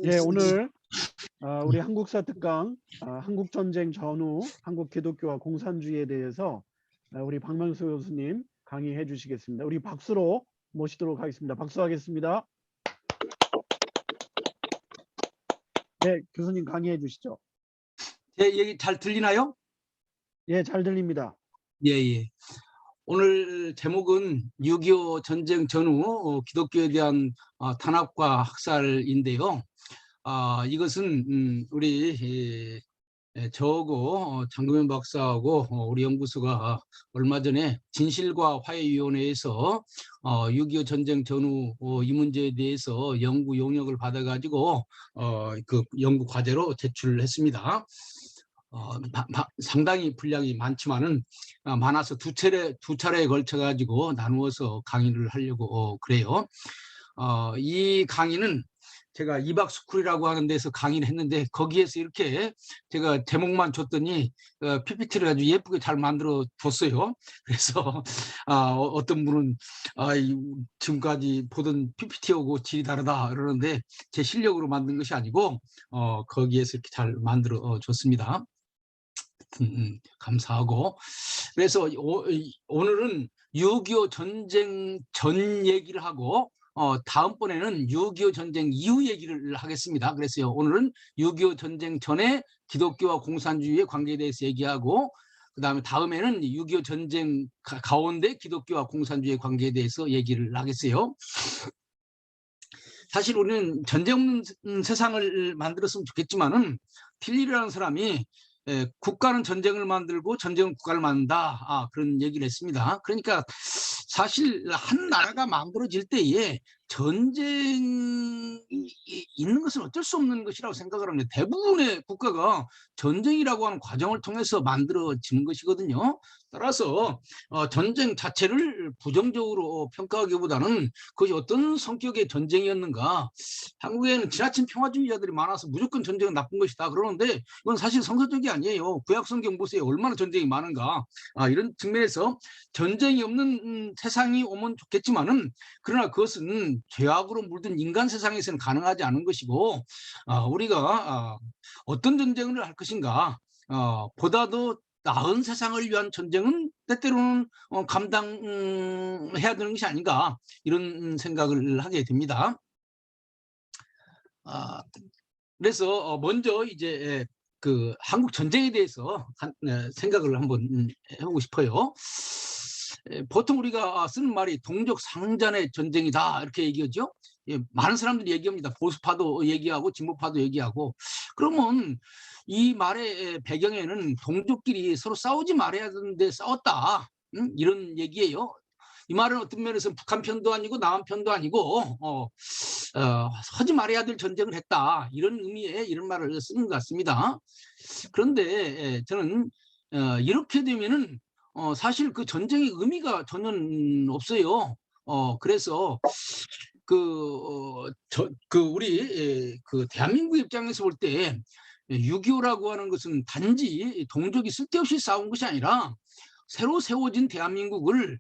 예, 오늘 우리 한국사 특강 한국전쟁 전후 한국 기독교와 공산주의에 대해서 우리 박명수 교수님 강의해 주시겠습니다. 우리 박수로 모시도록 하겠습니다. 박수하겠습니다. 네, 교수님 강의해 주시죠. 제 얘기 잘 들리나요? 예, 잘 들립니다. 예. 오늘 제목은 6.25 전쟁 전후 기독교에 대한 탄압과 학살인데요. 이것은 우리 저하고 장금현 박사하고 우리 연구소가 얼마 전에 진실과 화해위원회에서 6.25 전쟁 전후 이 문제에 대해서 연구 용역을 받아가지고 그 연구 과제로 제출했습니다. 상당히 분량이 많지만은 많아서 두 차례에 걸쳐 가지고 나누어서 강의를 하려고 그래요. 이 강의는 제가 이박스쿨이라고 하는 데서 강의를 했는데 거기에서 이렇게 제가 제목만 줬더니 PPT를 아주 예쁘게 잘 만들어 줬어요. 그래서 어떤 분은 지금까지 보던 PPT하고 질이 다르다 그러는데 제 실력으로 만든 것이 아니고 거기에서 이렇게 잘 만들어 줬습니다. 감사하고. 그래서 오늘은 6.25 전쟁 전 얘기를 하고 다음번에는 6.25 전쟁 이후 얘기를 하겠습니다. 그래서 오늘은 6.25 전쟁 전에 기독교와 공산주의의 관계에 대해서 얘기하고 다음에는 6.25 전쟁 가운데 기독교와 공산주의의 관계에 대해서 얘기를 하겠어요. 사실 우리는 전쟁 없는 세상을 만들었으면 좋겠지만은 필리라는 사람이 국가는 전쟁을 만들고 전쟁은 국가를 만든다 그런 얘기를 했습니다. 그러니까 사실 한 나라가 만들어질 때에 전쟁이 있는 것은 어쩔 수 없는 것이라고 생각을 합니다. 대부분의 국가가 전쟁이라고 하는 과정을 통해서 만들어지는 것이거든요. 따라서 전쟁 자체를 부정적으로 평가하기보다는 그것이 어떤 성격의 전쟁이었는가. 한국에는 지나친 평화주의자들이 많아서 무조건 전쟁은 나쁜 것이다 그러는데 이건 사실 성서적이 아니에요. 구약성경 보세요. 얼마나 전쟁이 많은가. 이런 측면에서 전쟁이 없는 세상이 오면 좋겠지만은 그러나 그것은 죄악으로 물든 인간 세상에서는 가능하지 않은 것이고 우리가 어떤 전쟁을 할 것인가 보다도 나은 세상을 위한 전쟁은 때때로는 감당해야 되는 것이 아닌가 이런 생각을 하게 됩니다. 그래서 먼저 이제 그 한국 전쟁에 대해서 생각을 한번 해보고 싶어요. 보통 우리가 쓰는 말이 동족 상잔의 전쟁이다 이렇게 얘기하죠. 많은 사람들이 얘기합니다. 보수파도 얘기하고 진보파도 얘기하고. 그러면 이 말의 배경에는 동족끼리 서로 싸우지 말아야 되는데 싸웠다 이런 얘기예요. 이 말은 어떤 면에서 북한 편도 아니고 남한 편도 아니고 하지 말아야 될 전쟁을 했다 이런 의미의 이런 말을 쓰는 것 같습니다. 그런데 저는 이렇게 되면은 사실 그 전쟁의 의미가 전혀 없어요. 그래서 우리 대한민국 입장에서 볼 때 6.25라고 하는 것은 단지 동족이 쓸데없이 싸운 것이 아니라 새로 세워진 대한민국을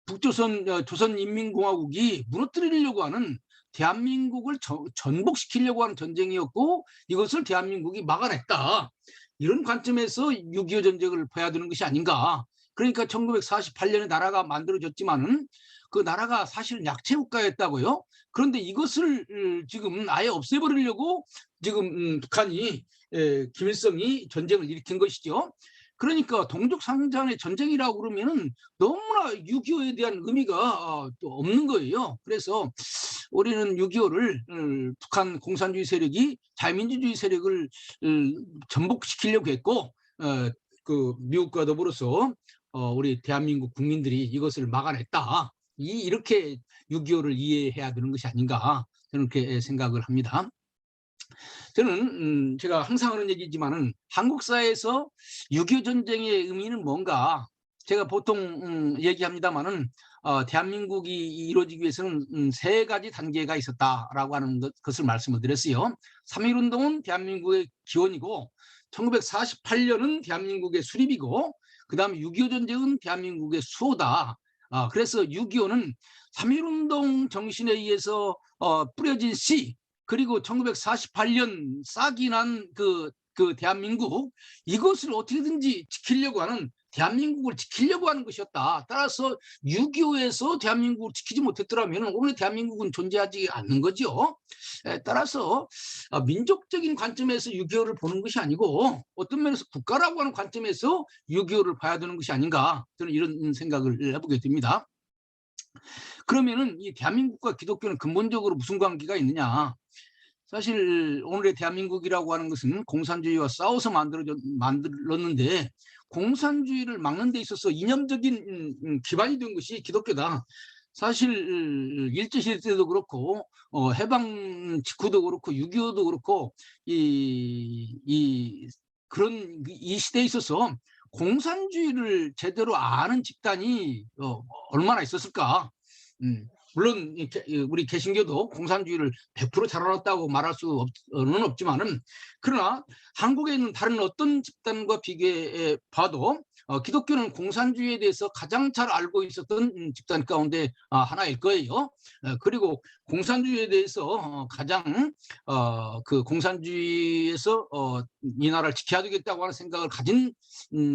북조선 조선인민공화국이 무너뜨리려고 하는 대한민국을 전복시키려고 하는 전쟁이었고 이것을 대한민국이 막아냈다. 이런 관점에서 6.25 전쟁을 봐야 되는 것이 아닌가. 그러니까 1948년에 나라가 만들어졌지만은 그 나라가 사실은 약체 국가였다고요. 그런데 이것을 지금 아예 없애버리려고 지금 북한이 김일성이 전쟁을 일으킨 것이죠. 그러니까 동족 상잔의 전쟁이라고 그러면은 너무나 6.25에 대한 의미가 또 없는 거예요. 그래서 우리는 6.25를 북한 공산주의 세력이 자유민주주의 세력을 전복시키려고 했고 그 미국과 더불어서 우리 대한민국 국민들이 이것을 막아냈다. 이렇게 6.25를 이해해야 되는 것이 아닌가 저는 그렇게 생각을 합니다. 저는 제가 항상 하는 얘기지만은 한국사에서 6.25 전쟁의 의미는 뭔가 제가 보통 얘기합니다만은 대한민국이 이루어지기 위해서는 세 가지 단계가 있었다라고 하는 것을 말씀을 드렸어요. 3.1운동은 대한민국의 기원이고 1948년은 대한민국의 수립이고 그 다음에 6.25 전쟁은 대한민국의 수호다. 그래서 6.25는 3.1운동 정신에 의해서 뿌려진 씨 그리고 1948년 싹이 난 그 대한민국, 이것을 어떻게든지 지키려고 하는, 대한민국을 지키려고 하는 것이었다. 따라서 6.25에서 대한민국을 지키지 못했더라면 오늘 대한민국은 존재하지 않는 거죠. 따라서 민족적인 관점에서 6.25를 보는 것이 아니고 어떤 면에서 국가라고 하는 관점에서 6.25를 봐야 되는 것이 아닌가, 저는 이런 생각을 해보게 됩니다. 그러면은 이 대한민국과 기독교는 근본적으로 무슨 관계가 있느냐? 사실 오늘의 대한민국이라고 하는 것은 공산주의와 싸워서 만들었는데, 공산주의를 막는 데 있어서 이념적인 기반이 된 것이 기독교다. 사실 일제시대 때도 그렇고 해방 직후도 그렇고 6.25도 그렇고 그런 이 시대에 있어서 공산주의를 제대로 아는 집단이 얼마나 있었을까? 물론 우리 개신교도 공산주의를 100% 잘 알았다고 말할 수는 없지만은, 그러나 한국에 있는 다른 어떤 집단과 비교해 봐도 기독교는 공산주의에 대해서 가장 잘 알고 있었던 집단 가운데 하나일 거예요. 그리고 공산주의에 대해서 가장 그 공산주의에서 이 나라를 지켜야 되겠다고 하는 생각을 가진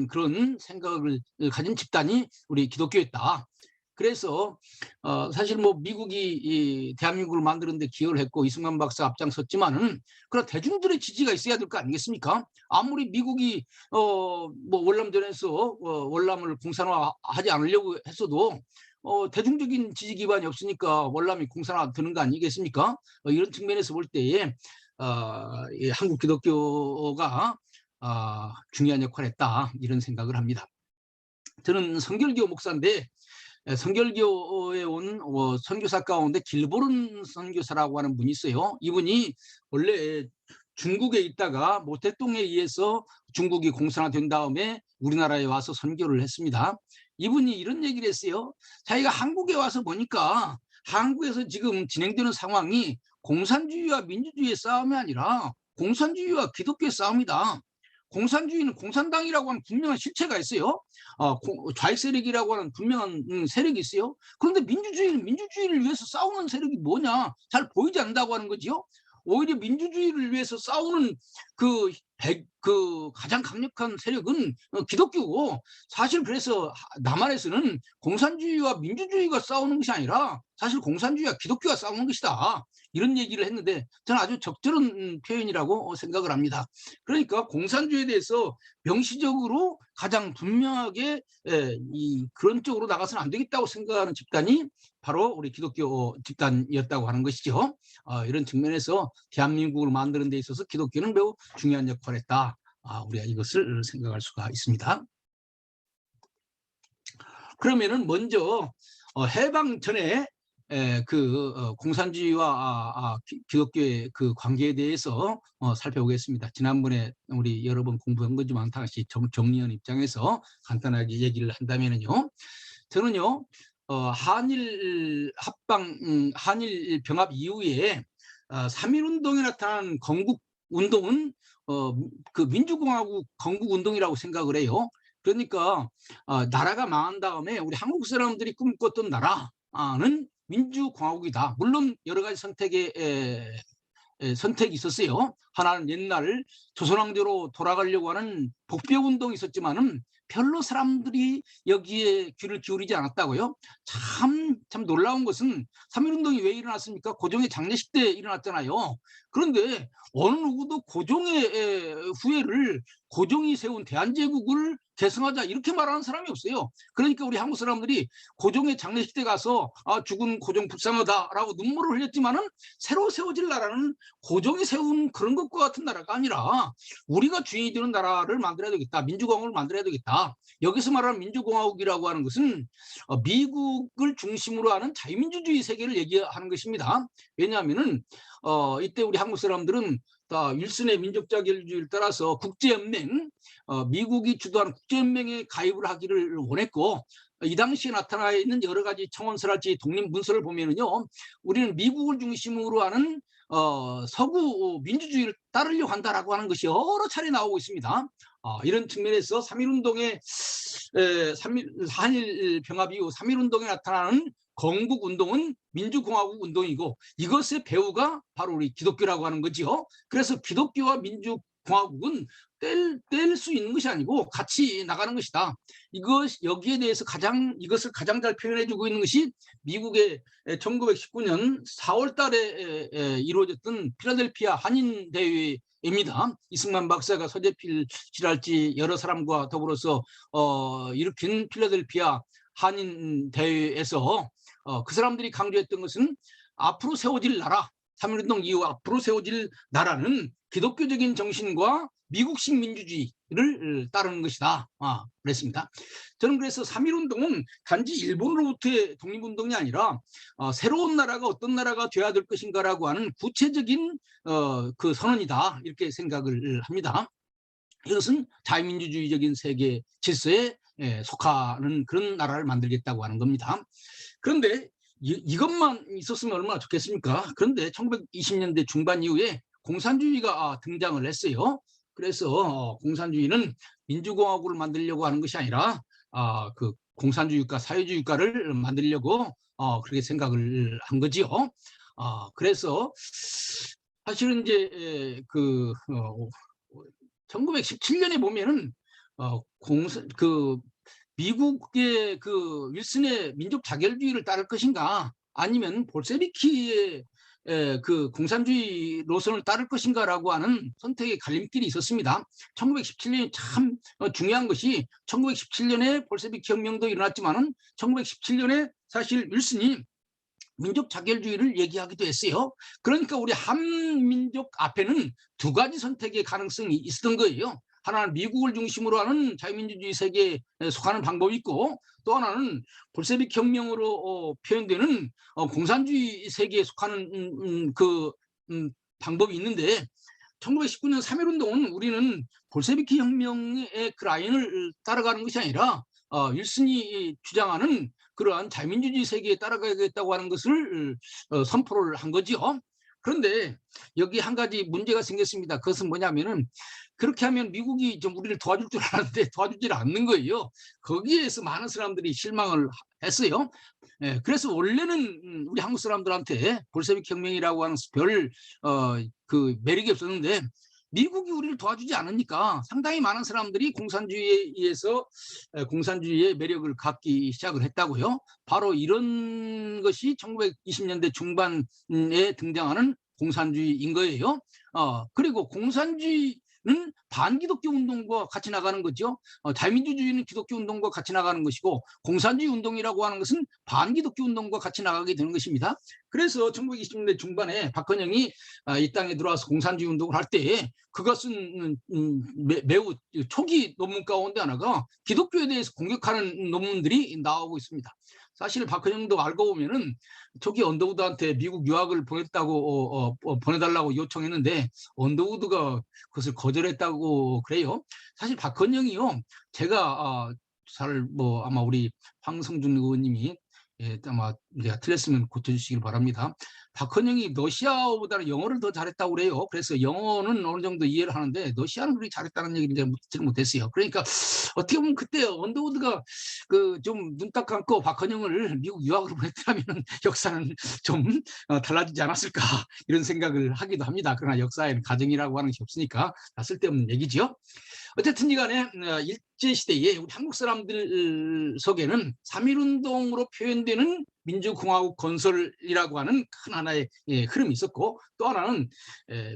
그런 생각을 가진 집단이 우리 기독교였다. 그래서 사실 뭐 미국이 이 대한민국을 만드는 데 기여를 했고 이승만 박사 앞장섰지만은, 그런 대중들의 지지가 있어야 될 거 아니겠습니까? 아무리 미국이 뭐 월남전에서 월남을 공산화하지 않으려고 했어도 대중적인 지지 기반이 없으니까 월남이 공산화 되는 거 아니겠습니까? 이런 측면에서 볼 때에 이 한국 기독교가 중요한 역할을 했다, 이런 생각을 합니다. 저는 성결교 목사인데, 성결교에 온 선교사 가운데 길보른 선교사라고 하는 분이 있어요. 이분이 원래 중국에 있다가 모택동에 의해서 중국이 공산화된 다음에 우리나라에 와서 선교를 했습니다. 이분이 이런 얘기를 했어요. 자기가 한국에 와서 보니까 한국에서 지금 진행되는 상황이 공산주의와 민주주의의 싸움이 아니라 공산주의와 기독교의 싸움이다. 공산주의는 공산당이라고 하는 분명한 실체가 있어요. 좌익 세력이라고 하는 분명한 세력이 있어요. 그런데 민주주의는 민주주의를 위해서 싸우는 세력이 뭐냐, 잘 보이지 않는다고 하는 거지요. 오히려 민주주의를 위해서 싸우는 그 가장 강력한 세력은 기독교고, 사실 그래서 남한에서는 공산주의와 민주주의가 싸우는 것이 아니라 사실 공산주의와 기독교가 싸우는 것이다, 이런 얘기를 했는데 저는 아주 적절한 표현이라고 생각을 합니다. 그러니까 공산주의에 대해서 명시적으로 가장 분명하게 그런 쪽으로 나가서는 안 되겠다고 생각하는 집단이 바로 우리 기독교 집단이었다고 하는 것이죠. 이런 측면에서 대한민국을 만드는 데 있어서 기독교는 매우 중요한 역할을 했다. 우리가 이것을 생각할 수가 있습니다. 그러면은 먼저 해방 전에 공산주의와 기독교의 그 관계에 대해서 살펴보겠습니다. 지난번에 우리 여러 번 공부한 거지만 다시 정리한 입장에서 간단하게 얘기를 한다면요, 저는요 한일 합방, 한일 병합 이후에 3.1운동에 나타난 건국운동은 그 민주공화국 건국운동이라고 생각을 해요. 그러니까 나라가 망한 다음에 우리 한국 사람들이 꿈꿨던 나라는 민주공화국이다. 물론 여러 가지 선택이 있었어요. 하나는 옛날 조선왕조로 돌아가려고 하는 복병운동이 있었지만은 별로 사람들이 여기에 귀를 기울이지 않았다고요. 참 놀라운 것은 3.1운동이 왜 일어났습니까? 고종의 장례식 때 일어났잖아요. 그런데 어느 누구도 고종의 후예를, 고종이 세운 대한제국을 계승하자 이렇게 말하는 사람이 없어요. 그러니까 우리 한국 사람들이 고종의 장례식 때 가서 죽은 고종 불쌍하다라고 눈물을 흘렸지만은 새로 세워질 나라는 고종이 세운 그런 것과 같은 나라가 아니라 우리가 주인이 되는 나라를 만들어야 되겠다, 민주공화국을 만들어야 되겠다. 여기서 말하는 민주공화국이라고 하는 것은 미국을 중심으로 하는 자유민주주의 세계를 얘기하는 것입니다. 왜냐하면은 이때 우리 한국 사람들은 윌슨의 민족자결주의를 따라서 국제연맹, 미국이 주도하는 국제연맹에 가입을 하기를 원했고, 이 당시에 나타나 있는 여러 가지 청원서랄지 독립문서를 보면은요, 우리는 미국을 중심으로 하는 서구 민주주의를 따르려고 한다라고 하는 것이 여러 차례 나오고 있습니다. 이런 측면에서 3.1운동의 한일 병합 이후 3.1운동에 나타나는 건국 운동은 민주공화국 운동이고 이것의 배후가 바로 우리 기독교라고 하는 거지요. 그래서 기독교와 민주공화국은 뗄 수 있는 것이 아니고 같이 나가는 것이다. 여기에 대해서 이것을 가장 잘 표현해주고 있는 것이 미국의 1919년 4월 달에 이루어졌던 필라델피아 한인대회입니다. 이승만 박사가 서재필이랄지 여러 사람과 더불어서 일으킨 필라델피아 한인대회에서 그 사람들이 강조했던 것은 앞으로 세워질 나라, 3.1운동 이후 앞으로 세워질 나라는 기독교적인 정신과 미국식 민주주의를 따르는 것이다. 그랬습니다. 저는 그래서 3.1운동은 단지 일본으로부터의 독립운동이 아니라 새로운 나라가 어떤 나라가 되어야 될 것인가라고 하는 구체적인 그 선언이다. 이렇게 생각을 합니다. 이것은 자유민주주의적인 세계 질서에 속하는 그런 나라를 만들겠다고 하는 겁니다. 그런데 이것만 있었으면 얼마나 좋겠습니까? 그런데 1920년대 중반 이후에 공산주의가 등장을 했어요. 그래서 공산주의는 민주공화국을 만들려고 하는 것이 아니라 그 공산주의국가, 사회주의국가를 만들려고 그렇게 생각을 한 거지요. 그래서 사실은 이제 1917년에 보면은 미국의 그 윌슨의 민족 자결주의를 따를 것인가 아니면 볼셰비키의 그 공산주의 노선을 따를 것인가라고 하는 선택의 갈림길이 있었습니다. 1917년이 참 중요한 것이 1917년에 볼셰비키 혁명도 일어났지만은 1917년에 사실 윌슨이 민족 자결주의를 얘기하기도 했어요. 그러니까 우리 한민족 앞에는 두 가지 선택의 가능성이 있었던 거예요. 하나는 미국을 중심으로 하는 자유민주주의 세계에 속하는 방법이 있고 또 하나는 볼셰비키 혁명으로 표현되는 공산주의 세계에 속하는 방법이 있는데 1919년 3.1운동은 우리는 볼셰비키 혁명의 그 라인을 따라가는 것이 아니라 윌슨이 주장하는 그러한 자유민주주의 세계에 따라가겠다고 하는 것을 선포를 한 거죠. 그런데 여기 한 가지 문제가 생겼습니다. 그것은 뭐냐면은 그렇게 하면 미국이 좀 우리를 도와줄 줄 알았는데 도와주질 않는 거예요. 거기에서 많은 사람들이 실망을 했어요. 그래서 원래는 우리 한국 사람들한테 볼셰비키 혁명이라고 하는 별 그 매력이 없었는데 미국이 우리를 도와주지 않으니까 상당히 많은 사람들이 공산주의에 의해서 공산주의의 매력을 갖기 시작을 했다고요. 바로 이런 것이 1920년대 중반에 등장하는 공산주의인 거예요. 그리고 공산주의는 반기독교 운동과 같이 나가는 거죠. 자유민주주의는 기독교 운동과 같이 나가는 것이고 공산주의 운동이라고 하는 것은 반기독교 운동과 같이 나가게 되는 것입니다. 그래서 1920년대 중반에 박헌영이 이 땅에 들어와서 공산주의 운동을 할 때 그것은 매우 초기 논문 가운데 하나가 기독교에 대해서 공격하는 논문들이 나오고 있습니다. 사실 박헌영도 알고 보면은 초기 언더우드한테 미국 유학을 보내달라고 요청했는데 언더우드가 그것을 거절했다고 그래요. 사실 박헌영이요, 제가 아마 우리 황성준 의원님이 아마 내가 틀렸으면 고쳐주시길 바랍니다. 박헌영이 러시아어보다는 영어를 더 잘했다고 그래요. 그래서 영어는 어느 정도 이해를 하는데 러시아는 그렇게 잘했다는 얘기를 제가 듣지를 못했어요. 그러니까 어떻게 보면 그때 언더우드가 좀 눈 딱 감고 박헌영을 미국 유학으로 보냈다면 역사는 좀 달라지지 않았을까 이런 생각을 하기도 합니다. 그러나 역사에는 가정이라고 하는 것이 없으니까 다 쓸데없는 얘기죠. 어쨌든 간에 일제시대에 우리 한국 사람들 속에는 3.1운동으로 표현되는 민주공화국 건설이라고 하는 큰 하나의 흐름이 있었고 또 하나는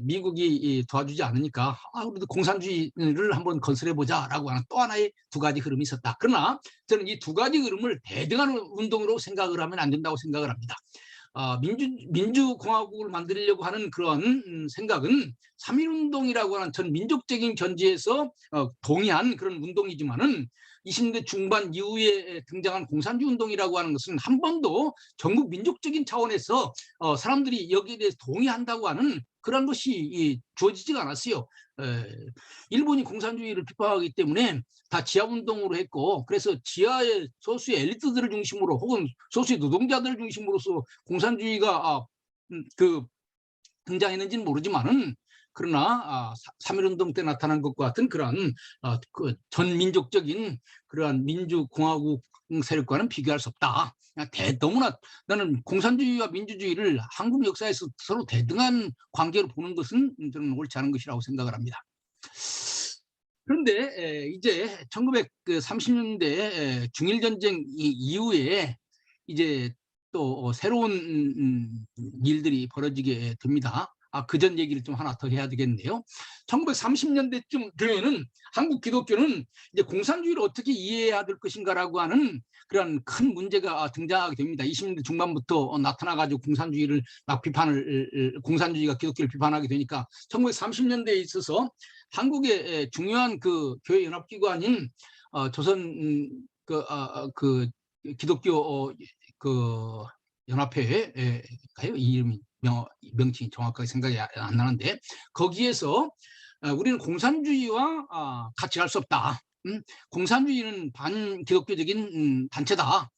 미국이 도와주지 않으니까 우리도 공산주의를 한번 건설해보자라고 하는 또 하나의 두 가지 흐름이 있었다. 그러나 저는 이 두 가지 흐름을 대등한 운동으로 생각을 하면 안 된다고 생각을 합니다. 민주공화국을 만들려고 하는 그런 생각은 3.1운동이라고 하는 전 민족적인 견지에서 동의한 그런 운동이지만은 20대 중반 이후에 등장한 공산주의 운동이라고 하는 것은 한 번도 전국 민족적인 차원에서 사람들이 여기에 대해서 동의한다고 하는 그런 것이 주어지지가 않았어요. 일본이 공산주의를 비판하기 때문에 다 지하운동으로 했고 그래서 지하의 소수의 엘리트들을 중심으로 혹은 소수의 노동자들을 중심으로서 공산주의가 등장했는지는 모르지만은 그러나 3.1운동 때 나타난 것과 같은 그러한 전 민족적인 그러한 민주공화국 세력과는 비교할 수 없다. 너무나 나는 공산주의와 민주주의를 한국 역사에서 서로 대등한 관계로 보는 것은 저는 옳지 않은 것이라고 생각을 합니다. 그런데 이제 1930년대 중일전쟁 이후에 이제 또 새로운 일들이 벌어지게 됩니다. 그전 얘기를 좀 하나 더 해야 되겠네요. 1930년대쯤 되면은 한국 기독교는 이제 공산주의를 어떻게 이해해야 될 것인가라고 하는 그런 큰 문제가 등장하게 됩니다. 20년대 중반부터 나타나가지고 공산주의를 막 공산주의가 기독교를 비판하게 되니까 1930년대에 있어서 한국의 중요한 그 교회 연합기관인 조선 그 기독교 그 연합회가요? 이 이름이 명칭이 정확하게 생각이 안 나는데 거기에서 우리는 공산주의와 같이 갈 수 없다. 공산주의는 반기독교적인 단체다.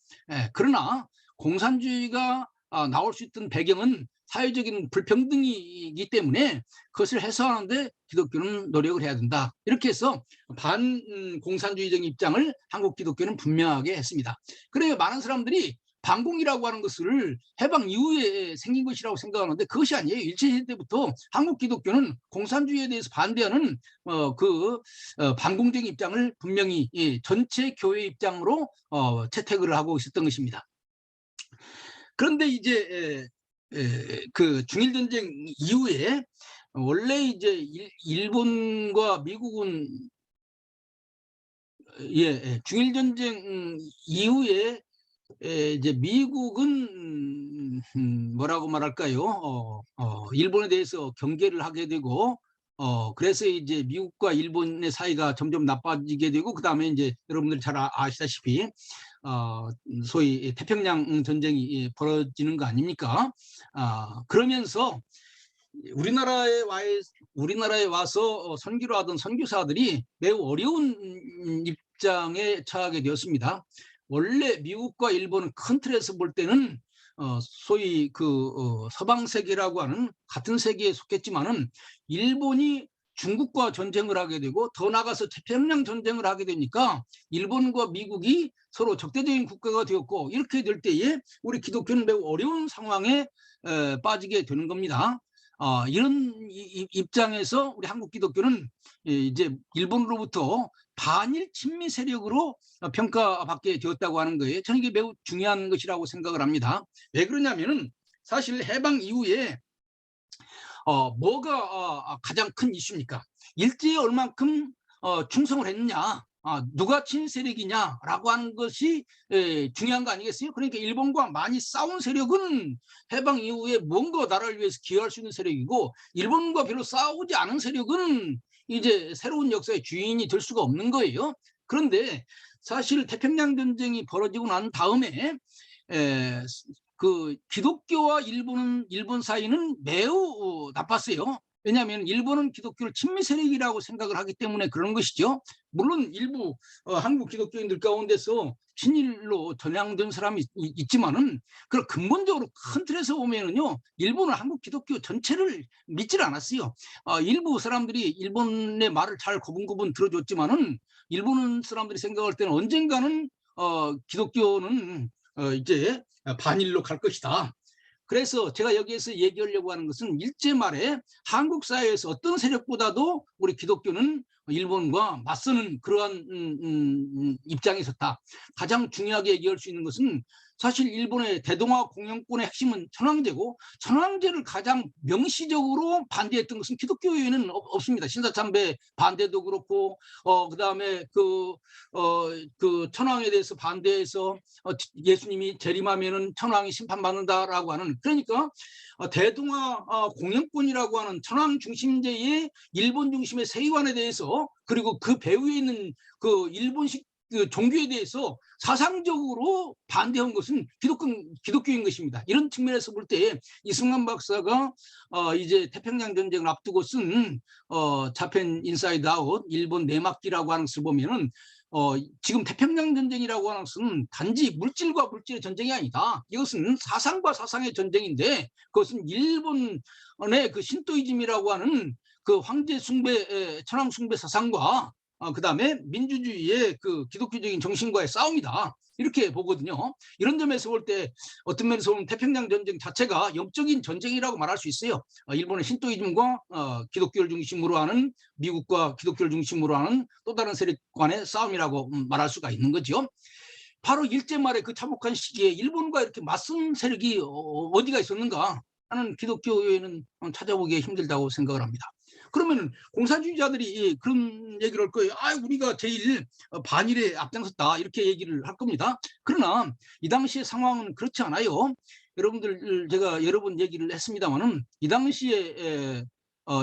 그러나 공산주의가 나올 수 있던 배경은 사회적인 불평등이기 때문에 그것을 해소하는데 기독교는 노력을 해야 된다. 이렇게 해서 반공산주의적인 입장을 한국 기독교는 분명하게 했습니다. 그래서 많은 사람들이 반공이라고 하는 것을 해방 이후에 생긴 것이라고 생각하는데 그것이 아니에요. 일제시대 때부터 한국 기독교는 공산주의에 대해서 반대하는 반공적인 입장을 분명히 전체 교회 입장으로 채택을 하고 있었던 것입니다. 그런데 이제 그 중일전쟁 이후에 원래 이제 일본과 미국은 중일전쟁 이후에 이제 미국은 뭐라고 말할까요? 일본에 대해서 경계를 하게 되고 그래서 이제 미국과 일본의 사이가 점점 나빠지게 되고 그 다음에 이제 여러분들 잘 아시다시피 소위 태평양 전쟁이 벌어지는 거 아닙니까? 그러면서 우리나라에 와서 선교를 하던 선교사들이 매우 어려운 입장에 처하게 되었습니다. 원래 미국과 일본은 큰 틀에서 볼 때는 소위 서방 세계라고 하는 같은 세계에 속했지만은 일본이 중국과 전쟁을 하게 되고 더 나아가서 태평양 전쟁을 하게 되니까 일본과 미국이 서로 적대적인 국가가 되었고 이렇게 될 때에 우리 기독교는 매우 어려운 상황에 빠지게 되는 겁니다. 이런 입장에서 우리 한국 기독교는 이제 일본으로부터 반일 친미 세력으로 평가받게 되었다고 하는 거예요. 저는 이게 매우 중요한 것이라고 생각을 합니다. 왜 그러냐면은 사실 해방 이후에 뭐가 가장 큰 이슈입니까? 일제에 얼만큼 충성을 했느냐, 누가 친세력이냐라고 하는 것이 중요한 거 아니겠어요? 그러니까 일본과 많이 싸운 세력은 해방 이후에 뭔가 나라를 위해서 기여할 수 있는 세력이고 일본과 별로 싸우지 않은 세력은 이제 새로운 역사의 주인이 될 수가 없는 거예요. 그런데 사실 태평양 전쟁이 벌어지고 난 다음에 그 기독교와 일본 사이는 매우 나빴어요. 왜냐하면 일본은 기독교를 친미 세력이라고 생각을 하기 때문에 그런 것이죠. 물론 일부 한국 기독교인들 가운데서 친일로 전향된 사람이 있지만은 그 근본적으로 큰 틀에서 보면은요 일본은 한국 기독교 전체를 믿질 않았어요. 일부 사람들이 일본의 말을 잘 고분고분 들어줬지만은 일본 사람들이 생각할 때는 언젠가는 기독교는 이제 반일로 갈 것이다. 그래서 제가 여기에서 얘기하려고 하는 것은 일제 말에 한국 사회에서 어떤 세력보다도 우리 기독교는 일본과 맞서는 그러한 입장에 있었다. 가장 중요하게 얘기할 수 있는 것은 사실 일본의 대동아 공영권의 핵심은 천황제고 천황제를 가장 명시적으로 반대했던 것은 기독교에는 없습니다. 신사참배 반대도 그렇고 그다음에 그 천황에 대해서 반대해서 예수님이 재림하면은 천황이 심판받는다라고 하는 그러니까 대동아 공영권이라고 하는 천황 중심제의 일본 중심의 세계관에 대해서 그리고 그 배후에 있는 그 일본식 그 종교에 대해서 사상적으로 반대한 것은 기독교인 것입니다. 이런 측면에서 볼 때 이승만 박사가 이제 태평양 전쟁을 앞두고 쓴 자펜 인사이드 아웃 일본 내막기라고 하는 것을 보면은 지금 태평양 전쟁이라고 하는 것은 단지 물질과 물질의 전쟁이 아니다. 이것은 사상과 사상의 전쟁인데 그것은 일본의 그 신토이즘이라고 하는 그 황제 숭배, 천황 숭배 사상과 그다음에 민주주의의 그 기독교적인 정신과의 싸움이다. 이렇게 보거든요. 이런 점에서 볼 때 어떤 면에서 보면 태평양 전쟁 자체가 영적인 전쟁이라고 말할 수 있어요. 일본의 신토이즘과 기독교를 중심으로 하는 미국과 기독교를 중심으로 하는 또 다른 세력 간의 싸움이라고 말할 수가 있는 거죠. 바로 일제 말의 그 참혹한 시기에 일본과 이렇게 맞선 세력이 어디가 있었는가 하는 기독교에는 찾아보기 힘들다고 생각을 합니다. 그러면 공산주의자들이 그런 얘기를 할 거예요. 우리가 제일 반일에 앞장섰다 이렇게 얘기를 할 겁니다. 그러나 이 당시의 상황은 그렇지 않아요. 여러분들 제가 여러 번 얘기를 했습니다마는 이 당시에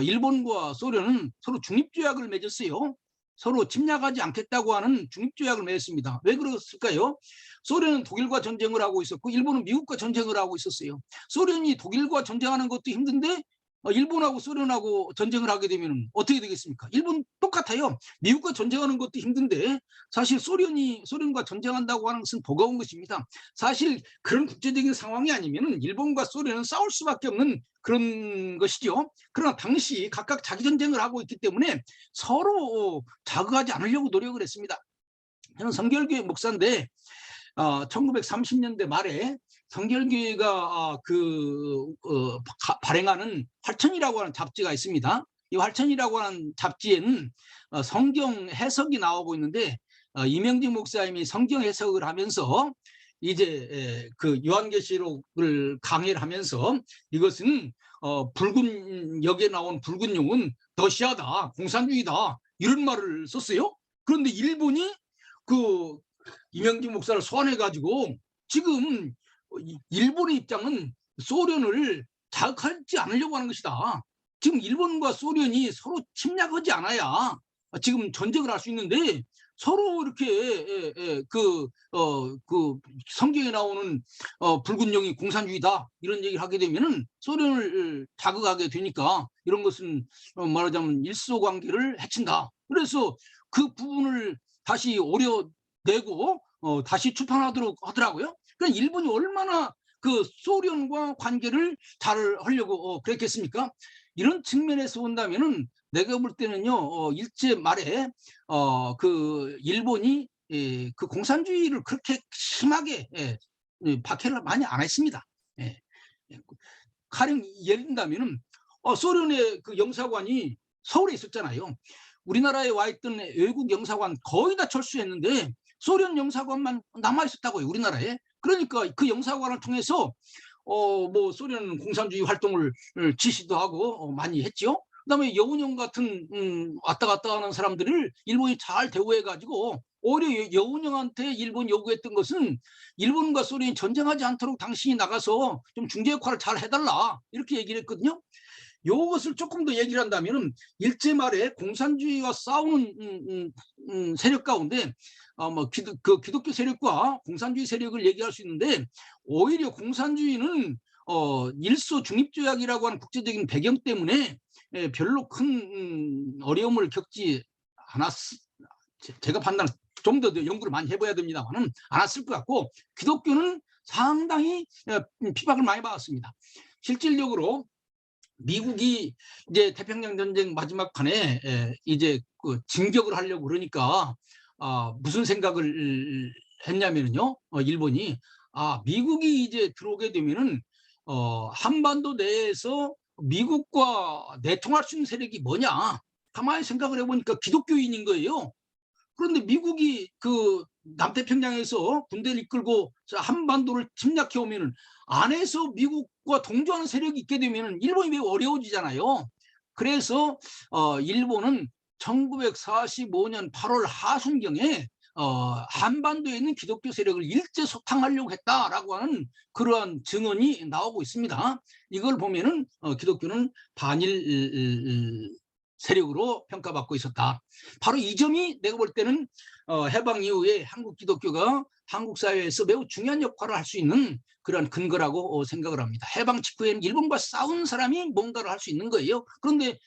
일본과 소련은 서로 중립조약을 맺었어요. 서로 침략하지 않겠다고 하는 중립조약을 맺었습니다. 왜 그랬을까요? 소련은 독일과 전쟁을 하고 있었고 일본은 미국과 전쟁을 하고 있었어요. 소련이 독일과 전쟁하는 것도 힘든데 일본하고 소련하고 전쟁을 하게 되면 어떻게 되겠습니까? 일본 똑같아요. 미국과 전쟁하는 것도 힘든데 사실 소련과 전쟁한다고 하는 것은 버거운 것입니다. 사실 그런 국제적인 상황이 아니면 일본과 소련은 싸울 수밖에 없는 그런 것이죠. 그러나 당시 각각 자기 전쟁을 하고 있기 때문에 서로 자극하지 않으려고 노력을 했습니다. 저는 성결교회 목사인데 1930년대 말에 성결교회가 발행하는 활천이라고 하는 잡지가 있습니다. 이 활천이라고 하는 잡지에는 성경 해석이 나오고 있는데 이명직 목사님이 성경 해석을 하면서 이제 그 요한계시록을 강해를 하면서 이것은 붉은 여기에 나온 붉은 용은 러시아다, 공산주의다 이런 말을 썼어요. 그런데 일본이 그 이명직 목사를 소환해가지고 지금 일본의 입장은 소련을 자극하지 않으려고 하는 것이다. 지금 일본과 소련이 서로 침략하지 않아야 지금 전쟁을 할 수 있는데 서로 이렇게 그 성경에 나오는 붉은 용이 공산주의다 이런 얘기를 하게 되면은 소련을 자극하게 되니까 이런 것은 말하자면 일소관계를 해친다. 그래서 그 부분을 다시 오려내고 다시 출판하도록 하더라고요. 그러니까 일본이 얼마나 그 소련과 관계를 잘 하려고 그랬겠습니까? 이런 측면에서 본다면은 내가 볼 때는요 일제 말에 그 일본이 그 공산주의를 그렇게 심하게 박해를 많이 안 했습니다. 가령 예를 든다면은 소련의 그 영사관이 서울에 있었잖아요. 우리나라에 와 있던 외국 영사관 거의 다 철수했는데 소련 영사관만 남아 있었다고요, 우리나라에. 그러니까 그 영사관을 통해서 뭐 소련 공산주의 활동을 지시도 하고 많이 했죠. 그다음에 여운형 같은 왔다 갔다 하는 사람들을 일본이 잘 대우해가지고 오히려 여운형한테 일본 요구했던 것은 일본과 소련이 전쟁하지 않도록 당신이 나가서 좀 중재 역할을 잘 해달라 이렇게 얘기를 했거든요. 이것을 조금 더 얘기를 한다면 일제 말에 공산주의와 싸우는 세력 가운데 그 기독교 세력과 공산주의 세력을 얘기할 수 있는데 오히려 공산주의는 일소 중립조약이라고 하는 국제적인 배경 때문에 별로 큰 어려움을 겪지 제가 판단 좀 더 연구를 많이 해봐야 됩니다만은 않았을 것 같고 기독교는 상당히 피박을 많이 받았습니다. 실질적으로 미국이 이제 태평양 전쟁 마지막 판에 이제 그 진격을 하려고 그러니까 무슨 생각을 했냐면요, 일본이 미국이 이제 들어오게 되면은 한반도 내에서 미국과 내통할 수 있는 세력이 뭐냐? 가만히 생각을 해보니까 기독교인인 거예요. 그런데 미국이 그 남태평양에서 군대를 이끌고 한반도를 침략해 오면은 안에서 미국과 동조하는 세력이 있게 되면은 일본이 매우 어려워지잖아요. 그래서 일본은 1945년 8월 하순경에 한반도에 있는 기독교 세력을 일제 소탕하려고 했다라고 하는 그러한 증언이 나오고 있습니다. 이걸 보면은 기독교는 반일 세력으로 평가받고 있었다. 바로 이 점이 내가 볼 때는 해방 이후에 한국 기독교가 한국 사회에서 매우 중요한 역할을 할 수 있는 그런 근거라고 생각을 합니다. 해방 직후에는 일본과 싸운 사람이 뭔가를 할 수 있는 거예요. 그런데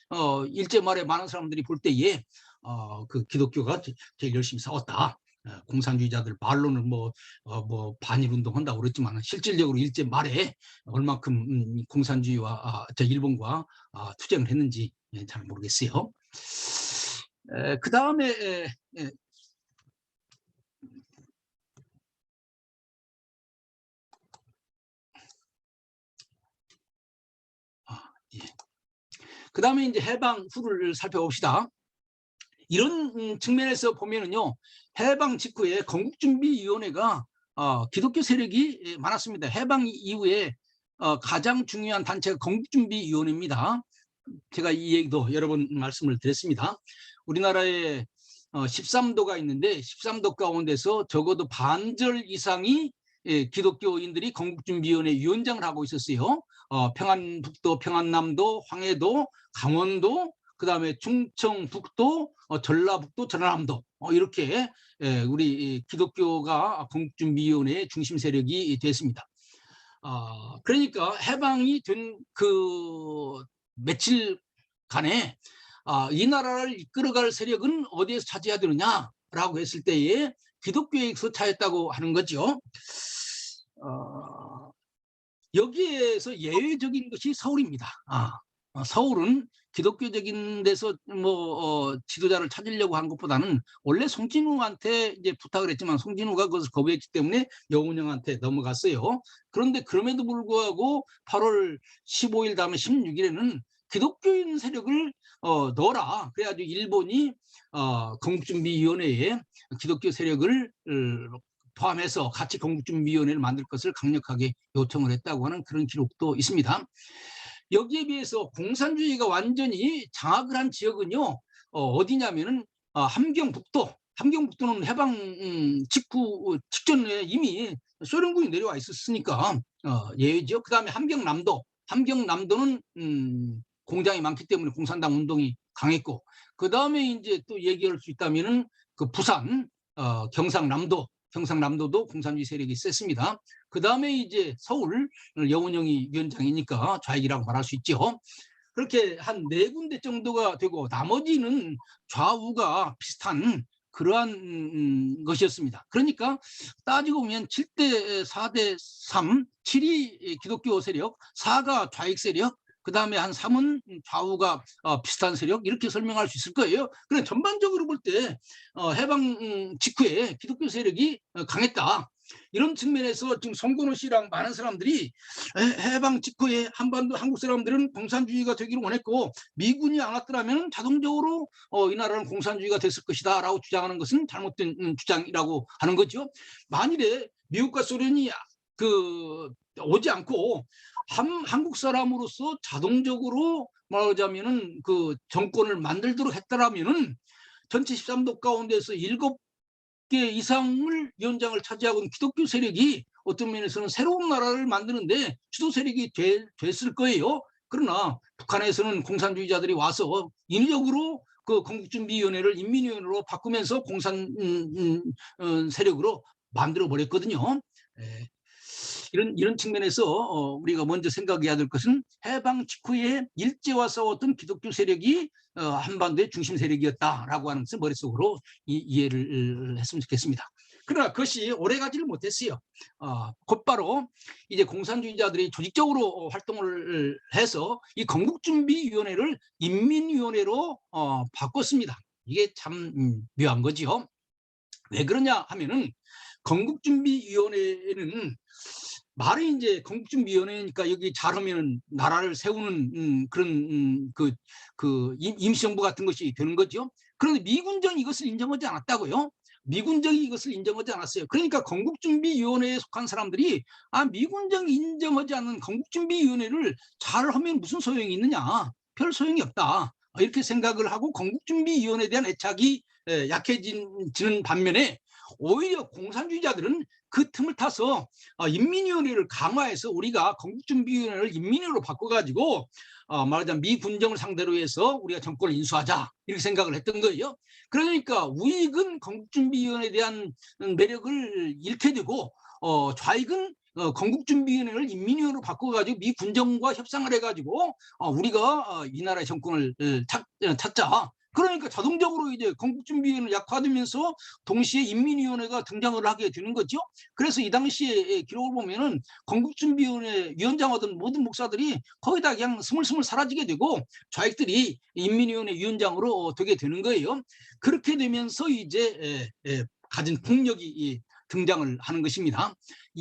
일제 말에 많은 사람들이 볼 때에 그 기독교가 제일 열심히 싸웠다. 공산주의자들 말로는 뭐 반일 운동한다고 그랬지만 실질적으로 일제 말에 얼만큼 공산주의와 일본과 투쟁을 했는지 잘 모르겠어요. 그 다음에 그 다음에 이제 해방 후를 살펴봅시다. 이런 측면에서 보면은요, 해방 직후에 건국준비위원회가 기독교 세력이 많았습니다. 해방 이후에 가장 중요한 단체가 건국준비위원회입니다. 제가 이 얘기도 여러 번 말씀을 드렸습니다. 우리나라에 13도가 있는데 13도 가운데서 적어도 반절 이상이 기독교인들이 건국준비위원회 위원장을 하고 있었어요. 평안북도, 평안남도, 황해도, 강원도, 그 다음에 충청북도, 전라북도, 전라남도 이렇게 우리 기독교가 건국준비위원회의 중심 세력이 됐습니다. 그러니까 해방이 된 그 며칠간에 이 나라를 이끌어갈 세력은 어디에서 차지해야 되느냐라고 했을 때에 기독교에서 차였다고 하는 거죠. 여기에서 예외적인 것이 서울입니다. 서울은 기독교적인 데서 지도자를 찾으려고 한 것보다는 원래 송진우한테 이제 부탁을 했지만 송진우가 그것을 거부했기 때문에 여운형한테 넘어갔어요. 그런데 그럼에도 불구하고 8월 15일 다음에 16일에는 기독교인 세력을 넣어라. 그래가지고 일본이 건국준비위원회에 기독교 세력을 포함해서 같이 건국준비위원회를 만들 것을 강력하게 요청을 했다고 하는 그런 기록도 있습니다. 여기에 비해서 공산주의가 완전히 장악을 한 지역은요, 어디냐면은 함경북도. 함경북도는 해방 직전에 이미 소련군이 내려와 있었으니까 예외죠. 그 다음에 함경남도. 함경남도는 공장이 많기 때문에 공산당 운동이 강했고, 그 다음에 이제 또 얘기할 수 있다면은 그 부산, 경상남도. 경상남도도 공산주의 세력이 셌습니다. 그 다음에 이제 서울, 여운형이 위원장이니까 좌익이라고 말할 수 있죠. 그렇게 한 4군데 정도가 되고 나머지는 좌우가 비슷한 그러한 것이었습니다. 그러니까 따지고 보면 7대 4대 3, 7이 기독교 세력, 4가 좌익 세력, 그 다음에 한 3은 좌우가 비슷한 세력, 이렇게 설명할 수 있을 거예요. 그런데 전반적으로 볼 때 해방 직후에 기독교 세력이 강했다. 이런 측면에서 지금 송건호 씨랑 많은 사람들이 해방 직후에 한반도 한국 사람들은 공산주의가 되기를 원했고 미군이 안 왔더라면 자동적으로 이 나라는 공산주의가 됐을 것이다 라고 주장하는 것은 잘못된 주장이라고 하는 거죠. 만일에 미국과 소련이 오지 않고 한국 사람으로서 자동적으로 말하자면은 그 정권을 만들도록 했더라면은 전체 13도 가운데서 7개 이상을 위원장을 차지하고 있는 기독교 세력이 어떤 면에서는 새로운 나라를 만드는데 주도 세력이 됐을 거예요. 그러나 북한에서는 공산주의자들이 와서 인위적으로 그 건국준비위원회를 인민위원회로 바꾸면서 공산 세력으로 만들어 버렸거든요. 이런 측면에서 우리가 먼저 생각해야 될 것은 해방 직후에 일제와 싸웠던 기독교 세력이 한반도의 중심 세력이었다라고 하는 것을 머릿속으로 이해를 했으면 좋겠습니다. 그러나 그것이 오래가지를 못했어요. 곧바로 이제 공산주의자들이 조직적으로 활동을 해서 이 건국준비위원회를 인민위원회로 바꿨습니다. 이게 참 묘한 거지요. 왜 그러냐 하면은 건국준비위원회는 말이 이제 건국준비위원회니까 여기 잘하면 나라를 세우는 그런 임시정부 같은 것이 되는 거죠. 그런데 미군정이 이것을 인정하지 않았다고요. 미군정이 이것을 인정하지 않았어요. 그러니까 건국준비위원회에 속한 사람들이 미군정이 인정하지 않는 건국준비위원회를 잘하면 무슨 소용이 있느냐, 별 소용이 없다, 이렇게 생각을 하고 건국준비위원회에 대한 애착이 약해지는 반면에 오히려 공산주의자들은 그 틈을 타서 인민위원회를 강화해서 우리가 건국준비위원회를 인민위원회로 바꿔가지고 말하자면 미군정을 상대로 해서 우리가 정권을 인수하자, 이렇게 생각을 했던 거예요. 그러니까 우익은 건국준비위원회에 대한 매력을 잃게 되고 좌익은 건국준비위원회를 인민위원회로 바꿔가지고 미 군정과 협상을 해가지고 우리가 이 나라의 정권을 찾자, 그러니까 자동적으로 이제 건국준비위원회는 약화되면서 동시에 인민위원회가 등장을 하게 되는 거죠. 그래서 이 당시에 기록을 보면은 건국준비위원회 위원장하던 모든 목사들이 거의 다 그냥 스물스물 사라지게 되고 좌익들이 인민위원회 위원장으로 되게 되는 거예요. 그렇게 되면서 이제 가진 폭력이 등장을 하는 것입니다.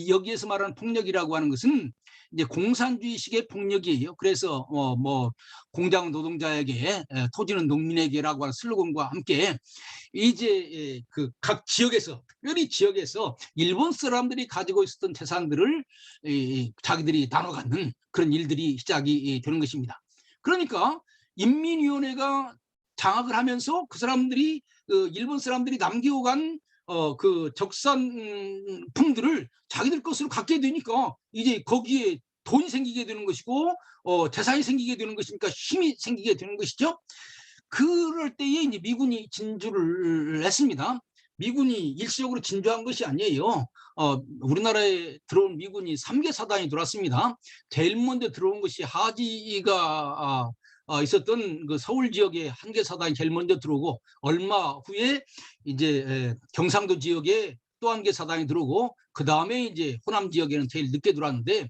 여기에서 말하는 폭력이라고 하는 것은 이제 공산주의식의 폭력이에요. 그래서 뭐 공장 노동자에게 토지는 농민에게라고 하는 슬로건과 함께 이제 그 각 지역에서, 특별히 지역에서 일본 사람들이 가지고 있었던 재산들을 자기들이 나눠 갖는 그런 일들이 시작이 되는 것입니다. 그러니까 인민위원회가 장악을 하면서 그 사람들이 일본 사람들이 남기고 간 그 적산품들을 자기들 것으로 갖게 되니까 이제 거기에 돈이 생기게 되는 것이고 재산이 생기게 되는 것이니까 힘이 생기게 되는 것이죠. 그럴 때에 이제 미군이 진주를 했습니다. 미군이 일시적으로 진주한 것이 아니에요. 우리나라에 들어온 미군이 3개 사단이 들어왔습니다. 제일 먼저 들어온 것이 하지가 있었던 그 서울 지역에 1개 사단이 제일 먼저 들어오고, 얼마 후에 이제 경상도 지역에 또 1개 사단이 들어오고, 그 다음에 이제 호남 지역에는 제일 늦게 들어왔는데,